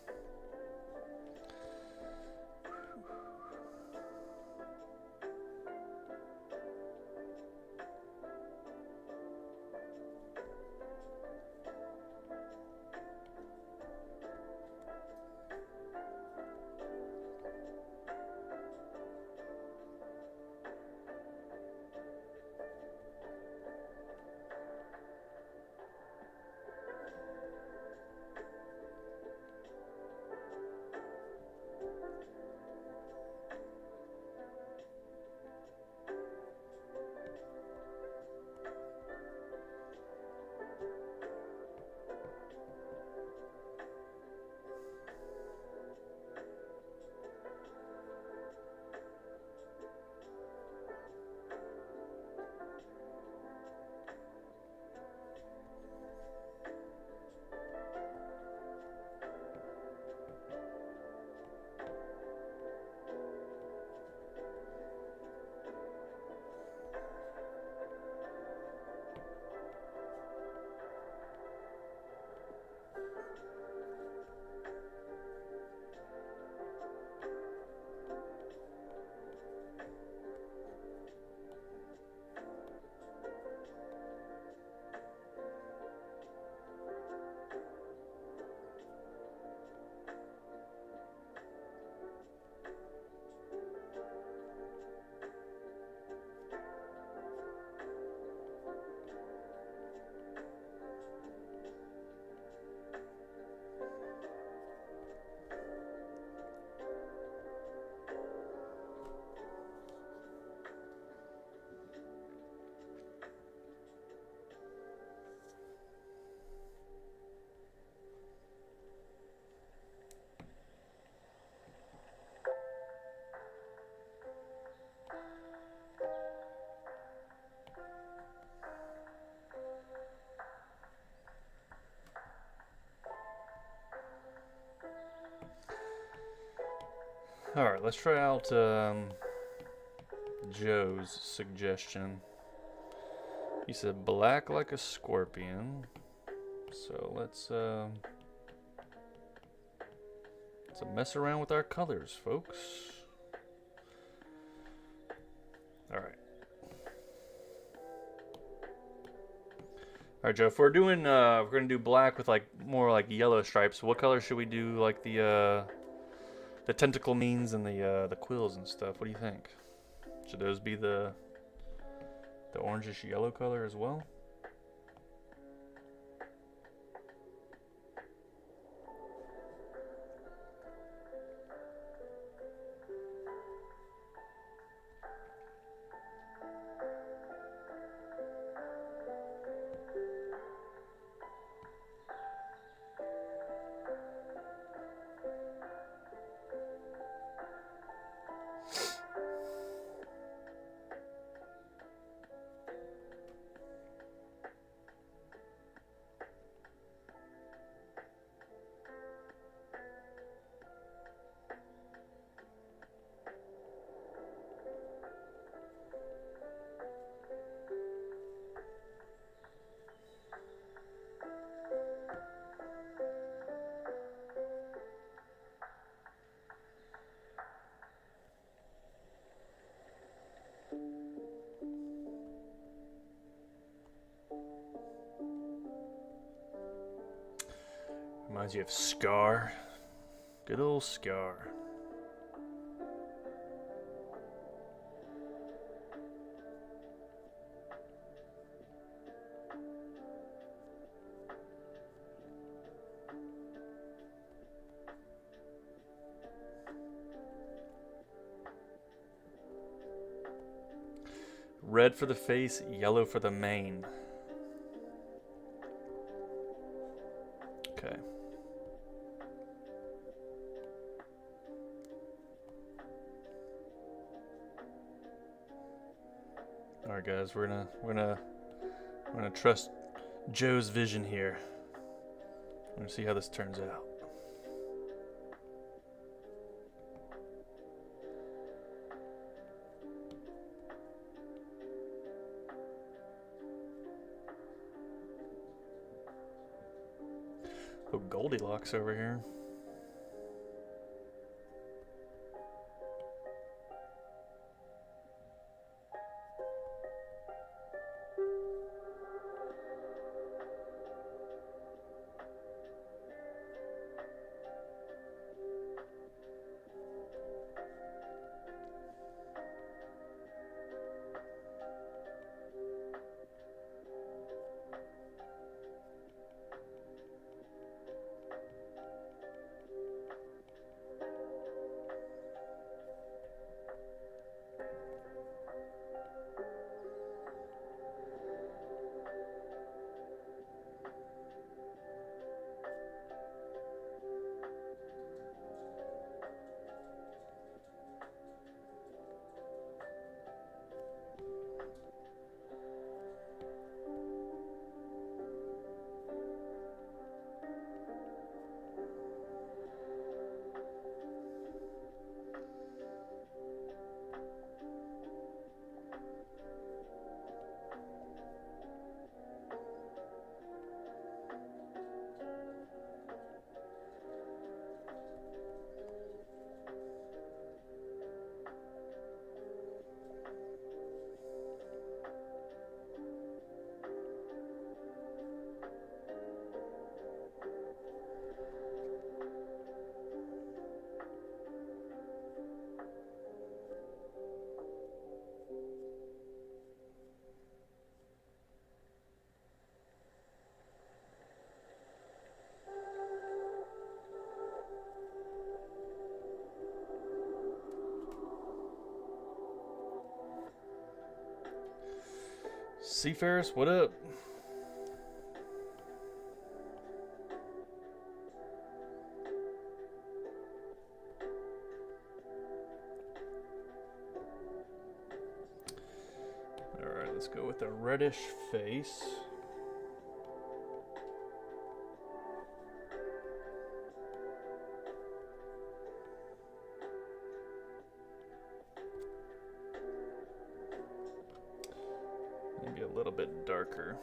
Alright, let's try out Joe's suggestion. He said black like a scorpion. So let's mess around with our colors, folks. Alright. Alright, Joe, if we're doing we're gonna do black with like more like yellow stripes, what color should we do like the tentacle means and the quills and stuff? What do you think? Should those be the orangish yellow color as well? Reminds you of Scar. Good old Scar. Red for the face, yellow for the mane. Okay. All right, guys, we're gonna trust Joe's vision here. We're gonna see how this turns out. Oh, Goldilocks over here. Seafarers, what up? Alright, let's go with a reddish face. Maybe a little bit darker.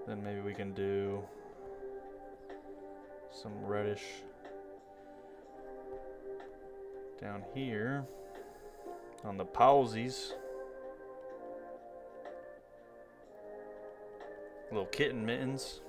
Then maybe we can do some reddish down here on the palsies. Little kitten mittens.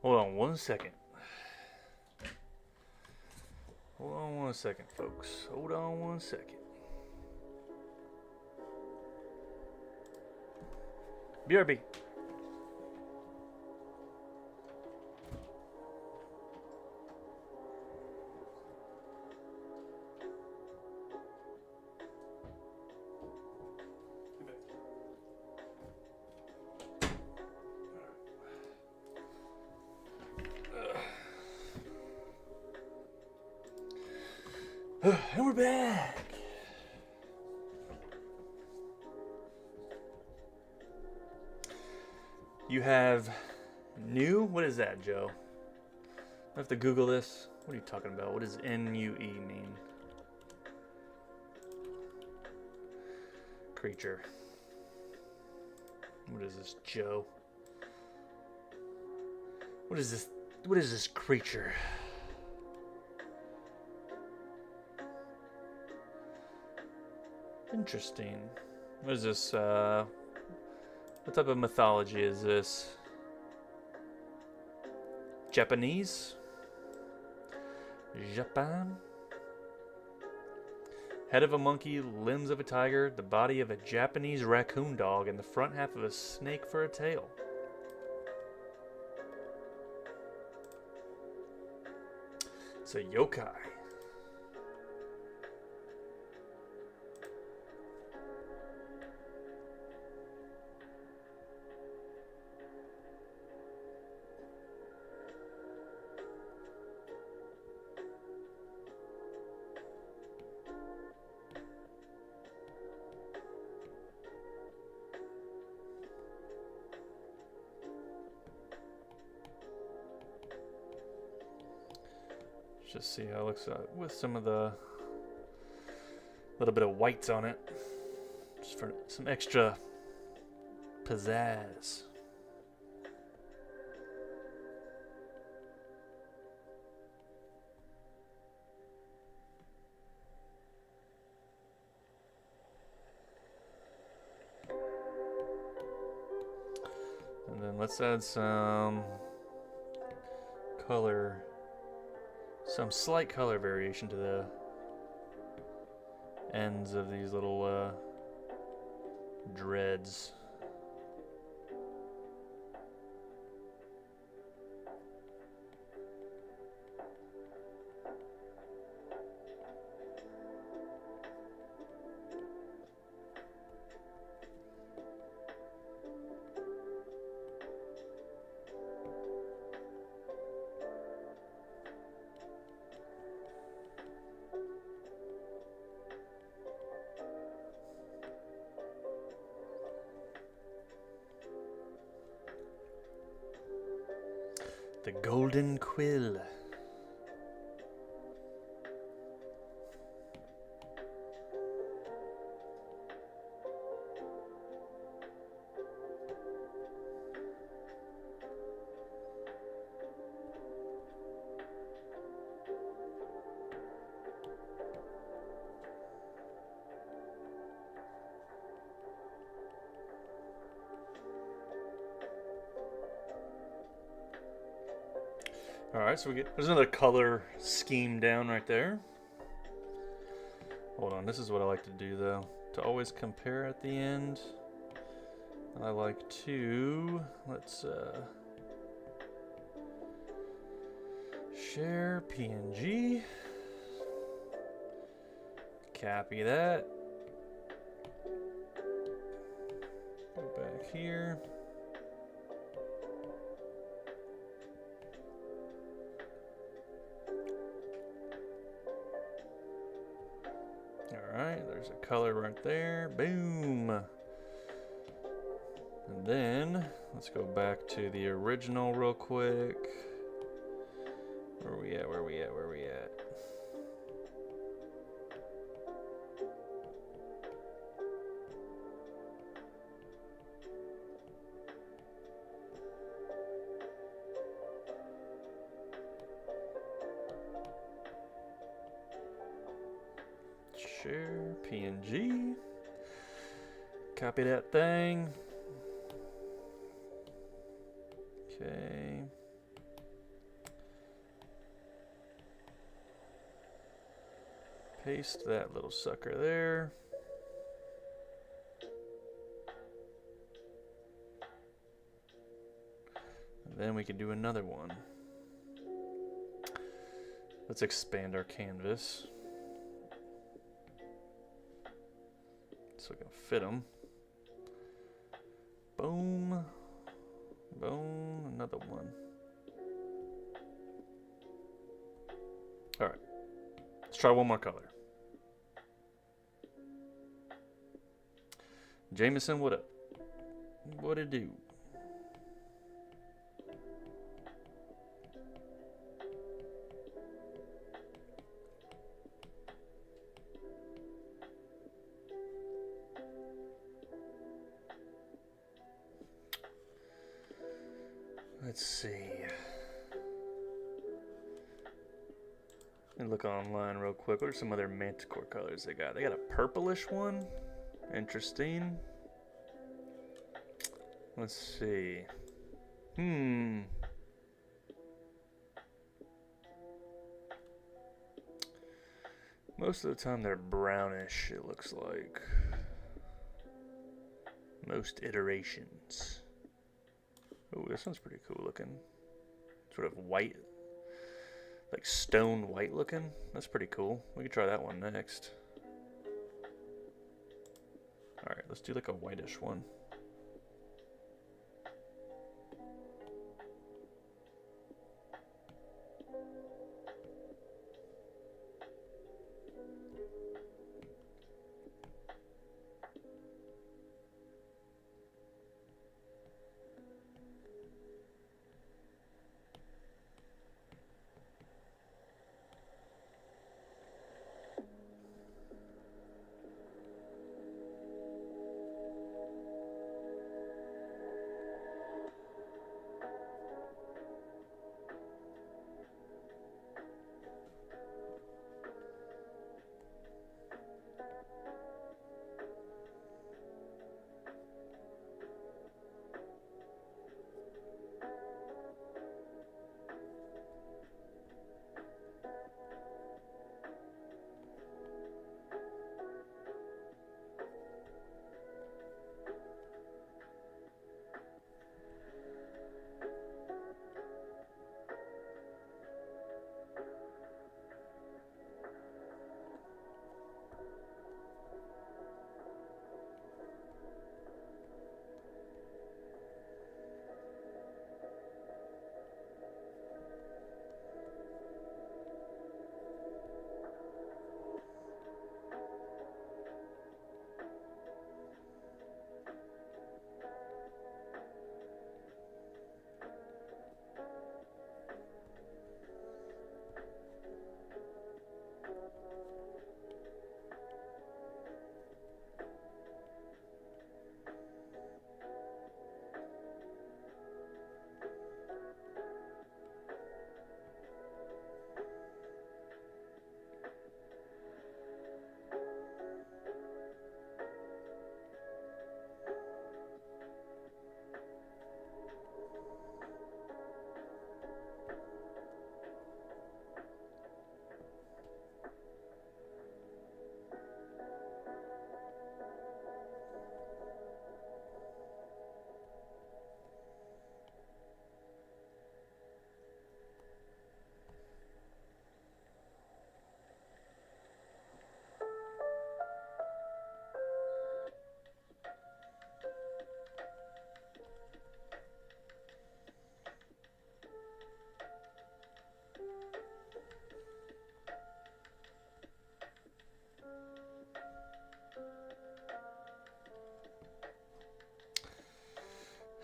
Hold on 1 second. Hold on 1 second, folks. Hold on 1 second. BRB. And we're back. You have new? What is that, Joe? I have to Google this. What are you talking about? What does NUE mean? Creature. What is this, Joe? What is this? What is this creature? Interesting. What is this? What type of mythology is this? Japanese? Japan? Head of a monkey, limbs of a tiger, the body of a Japanese raccoon dog, and the front half of a snake for a tail. It's a yokai. Just see how it looks with some of the little bit of whites on it, just for some extra pizzazz. And then let's add some color, some slight color variation to the ends of these little dreads. The golden quill. Alright, so there's another color scheme down right there. Hold on, this is what I like to do though. To always compare at the end. I like to, let's share PNG. Copy that. Go back here. Alright, there's a color right there. Boom. And then, let's go back to the original real quick. Where are we at? Where are we at? Where are we at? Share PNG. Copy that thing. Okay. Paste that little sucker there. And then we can do another one. Let's expand our canvas so we can fit them. Boom. Boom. Another one. Alright. Let's try one more color. Jameson, what up? What it do? Let's see. Let me look online real quick. What are some other manticore colors they got? They got a purplish one. Interesting. Let's see. Most of the time they're brownish, it looks like. Most iterations. Oh, this one's pretty cool looking. Sort of white. Like stone white looking. That's pretty cool. We could try that one next. Alright, let's do like a whitish one.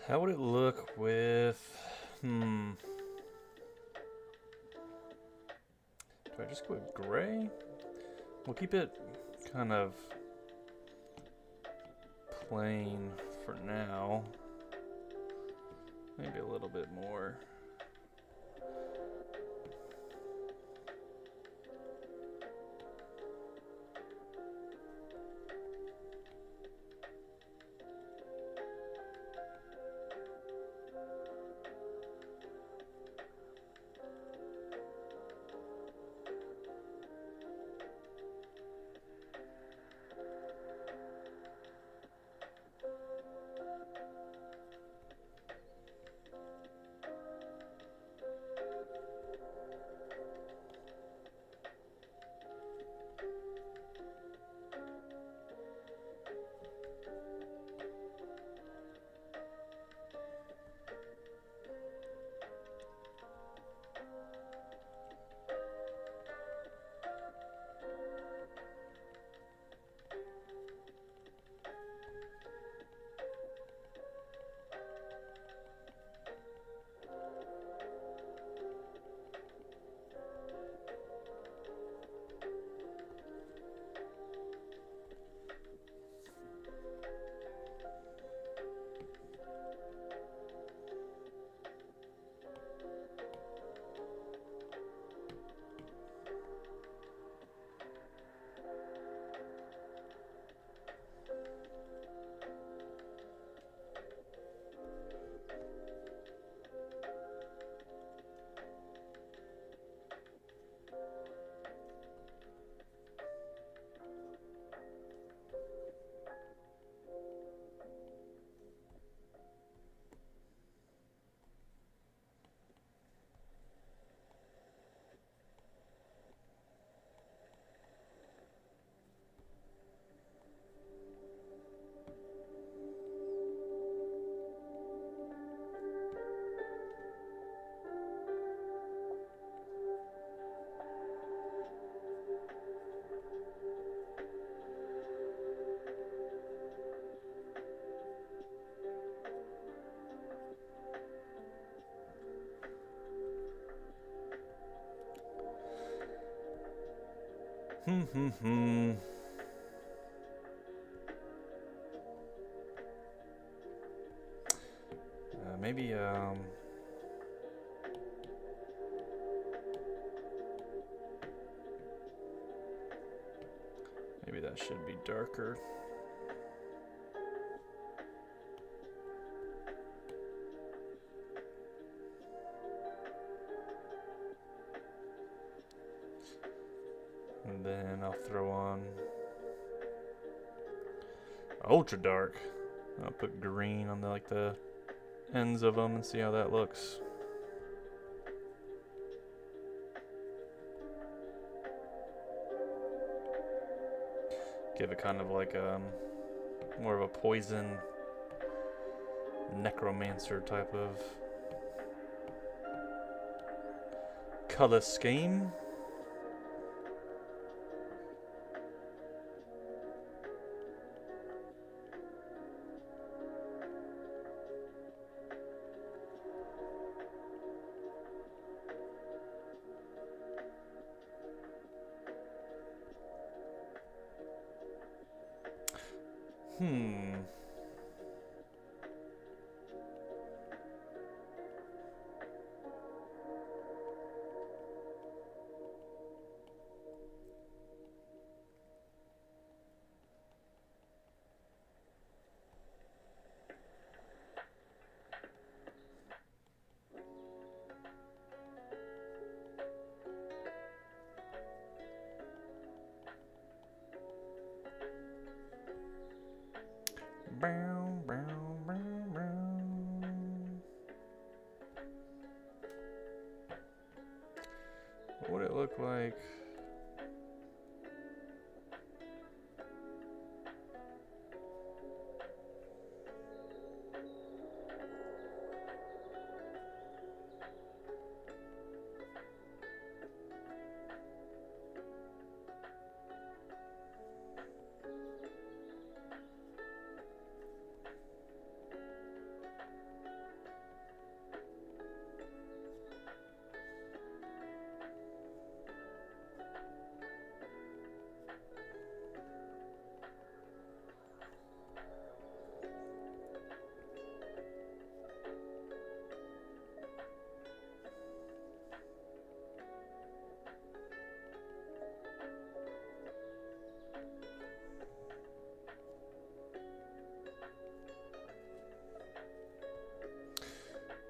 How would it look with... Do I just go with gray? We'll keep it kind of plain for now. Maybe a little bit more. Maybe maybe that should be darker. And then I'll throw on ultra dark. I'll put green on the ends of them and see how that looks. Give it kind of like more of a poison necromancer type of color scheme. What would it look like?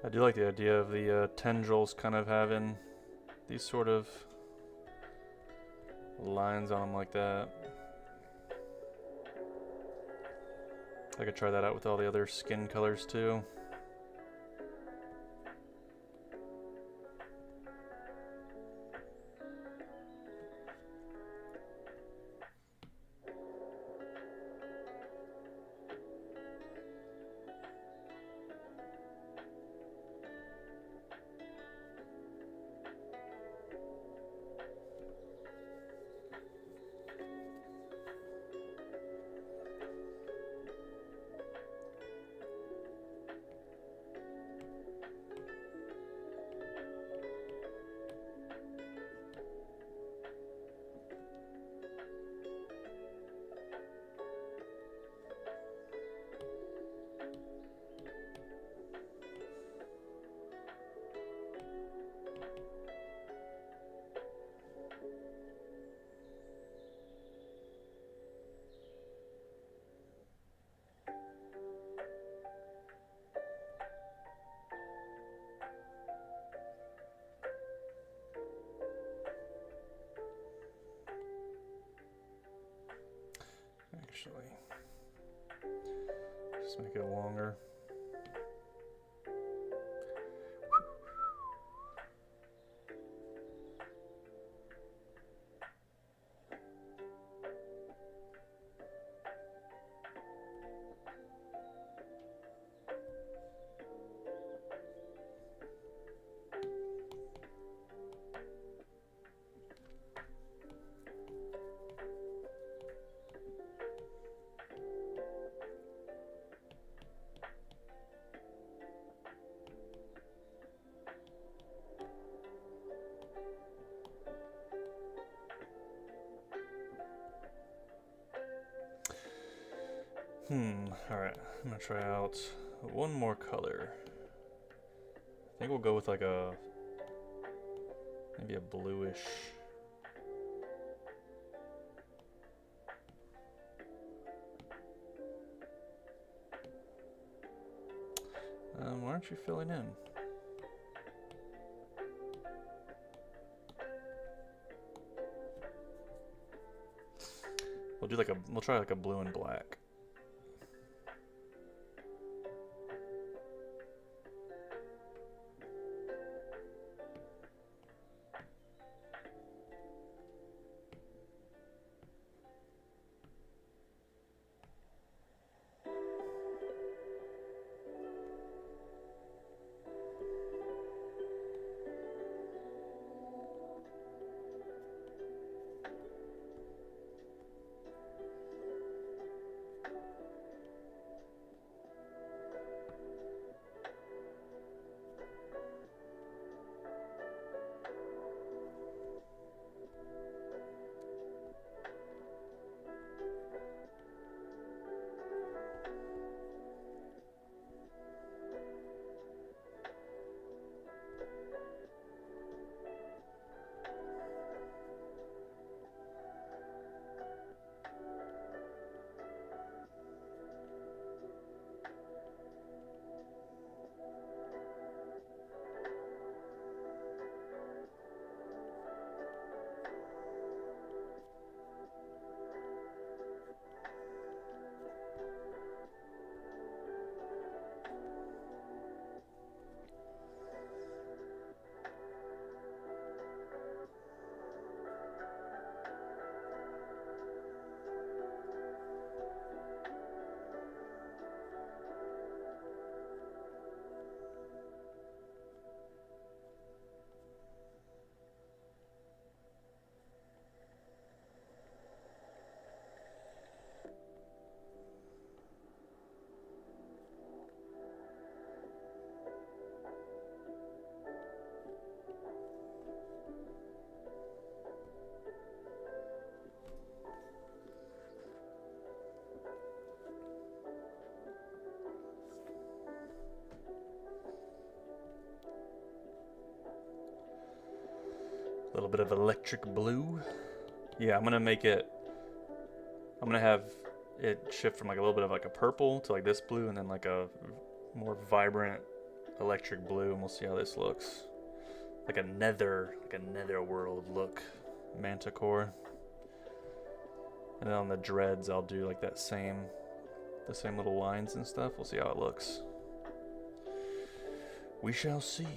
I do like the idea of the tendrils kind of having these sort of lines on them like that. I could try that out with all the other skin colors too. Actually, just make it longer. Alright, I'm gonna try out one more color. I think we'll go with like maybe a bluish. Why aren't you filling in? We'll try like a blue and black. A little bit of electric blue. Yeah, I'm gonna have it shift from like a little bit of like a purple to like this blue, and then like a more vibrant electric blue, and we'll see how this looks. Like a nether world look manticore. And then on the dreads, I'll do like the same little lines and stuff. We'll see how it looks. We shall see.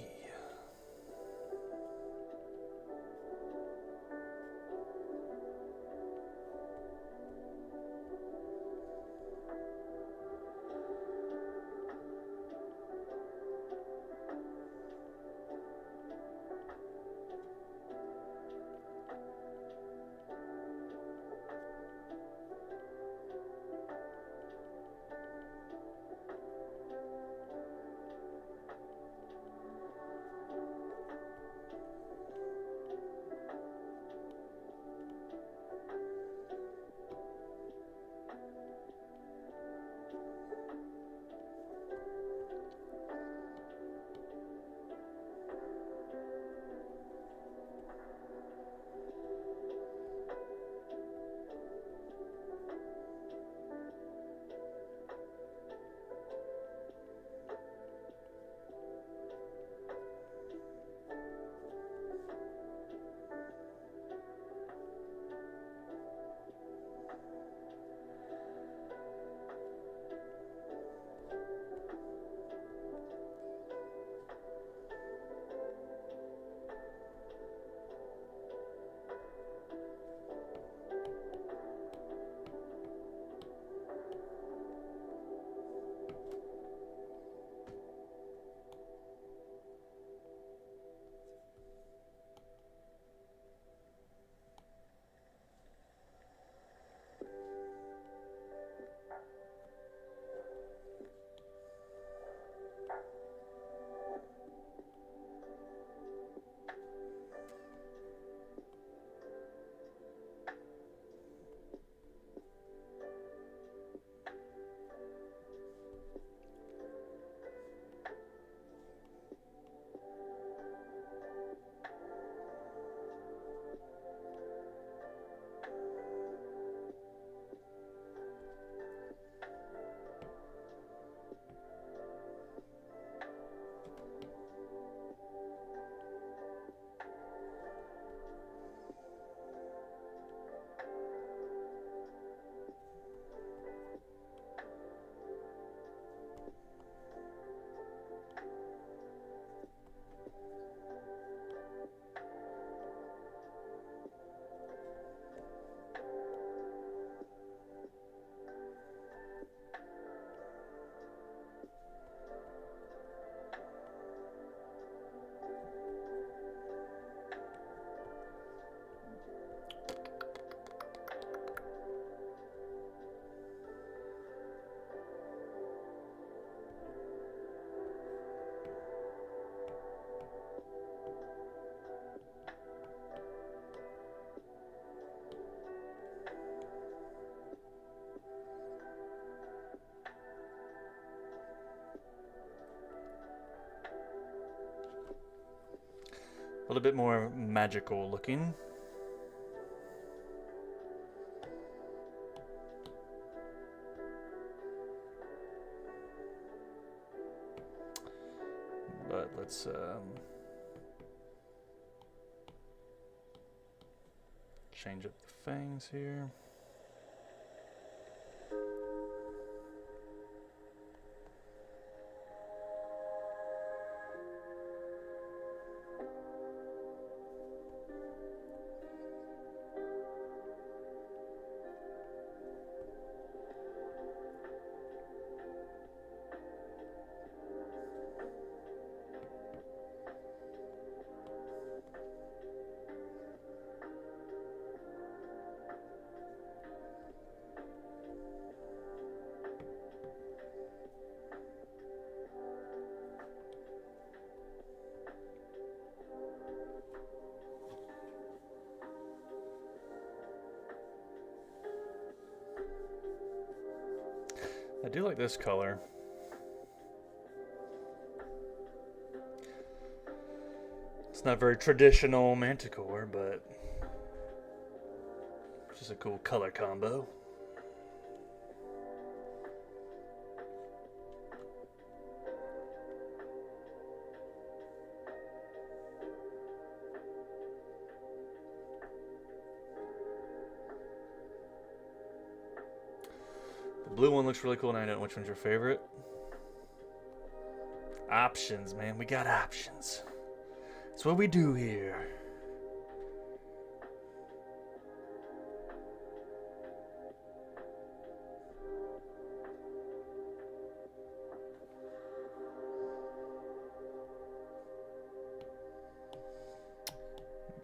A little bit more magical looking. But let's change up the fangs here. I do like this color. It's not very traditional manticore, but it's just a cool color combo. The blue one looks really cool, and I don't know which one's your favorite. Options, man. We got options. That's what we do here.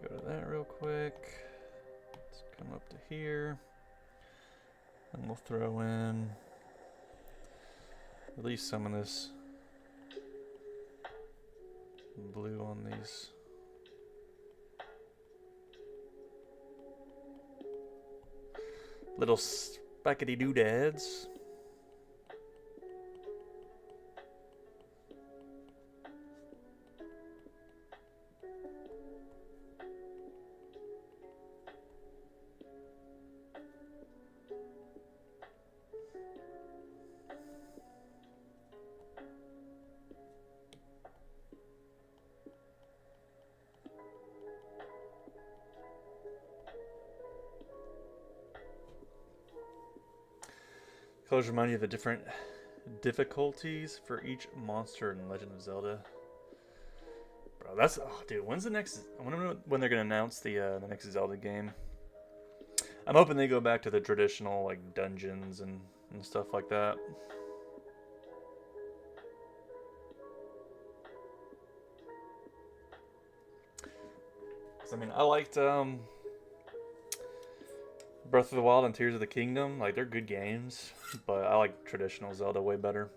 Go to that real quick. Let's come up to here. And we'll throw in at least some of this blue on these. Little spackety doodads. Colors remind you of the different difficulties for each monster in Legend of Zelda. Bro, that's dude. When's the next? I wonder when they're gonna announce the next Zelda game. I'm hoping they go back to the traditional like dungeons and stuff like that. I mean, I liked Breath of the Wild and Tears of the Kingdom. Like, they're good games, but I like traditional Zelda way better.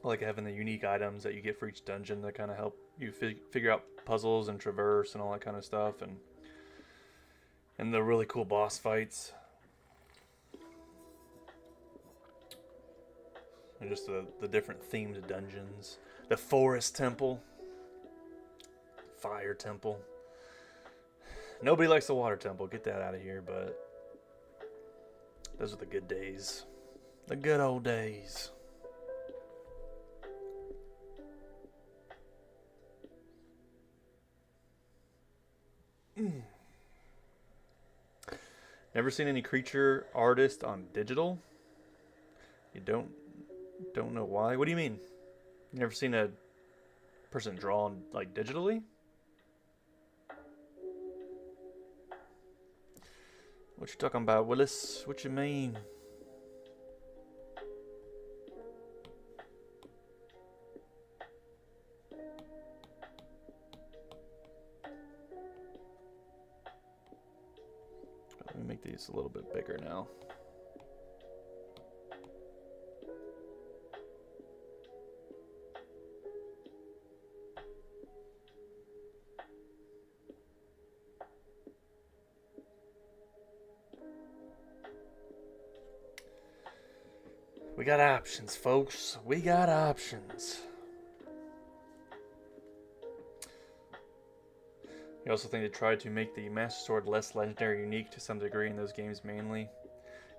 I like having the unique items that you get for each dungeon that kind of help you figure out puzzles and traverse and all that kind of stuff, and the really cool boss fights. And just the different themed dungeons. The Forest Temple. Fire Temple. Nobody likes the Water Temple. Get that out of here, but those are the good days. The good old days. Never seen any creature artist on digital? You don't know why? What do you mean? You never seen a person drawn like digitally? What you talking about, Willis? What you mean? Let me make these a little bit bigger now. We got options, folks. We got options. You also think they tried to make the Master Sword less legendary unique to some degree in those games mainly.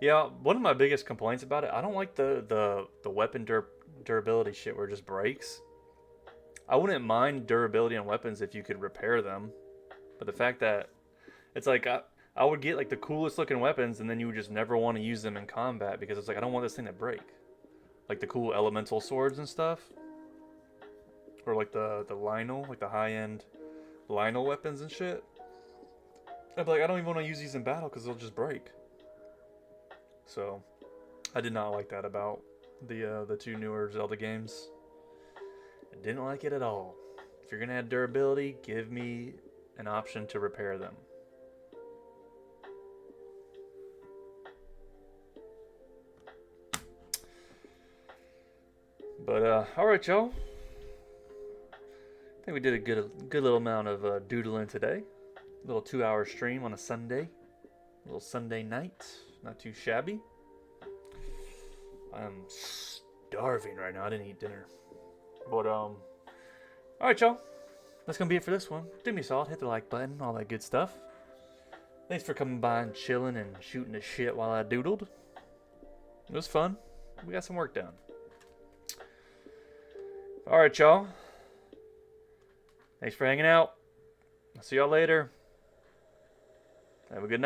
Yeah, one of my biggest complaints about it, I don't like the weapon durability shit where it just breaks. I wouldn't mind durability on weapons if you could repair them. But the fact that it's like I would get like the coolest looking weapons and then you would just never want to use them in combat because it's like I don't want this thing to break. Like the cool elemental swords and stuff. Or like the Lionel, like the high-end Lionel weapons and shit. I'd be like, I don't even want to use these in battle because they'll just break. So, I did not like that about the two newer Zelda games. I didn't like it at all. If you're going to add durability, give me an option to repair them. But, alright, y'all. I think we did a good little amount of doodling today. A little 2-hour stream on a Sunday. A little Sunday night. Not too shabby. I'm starving right now. I didn't eat dinner. But, alright, y'all. That's going to be it for this one. Do me a solid. Hit the like button. All that good stuff. Thanks for coming by and chilling and shooting the shit while I doodled. It was fun. We got some work done. Alright, y'all. Thanks for hanging out. I'll see y'all later. Have a good night.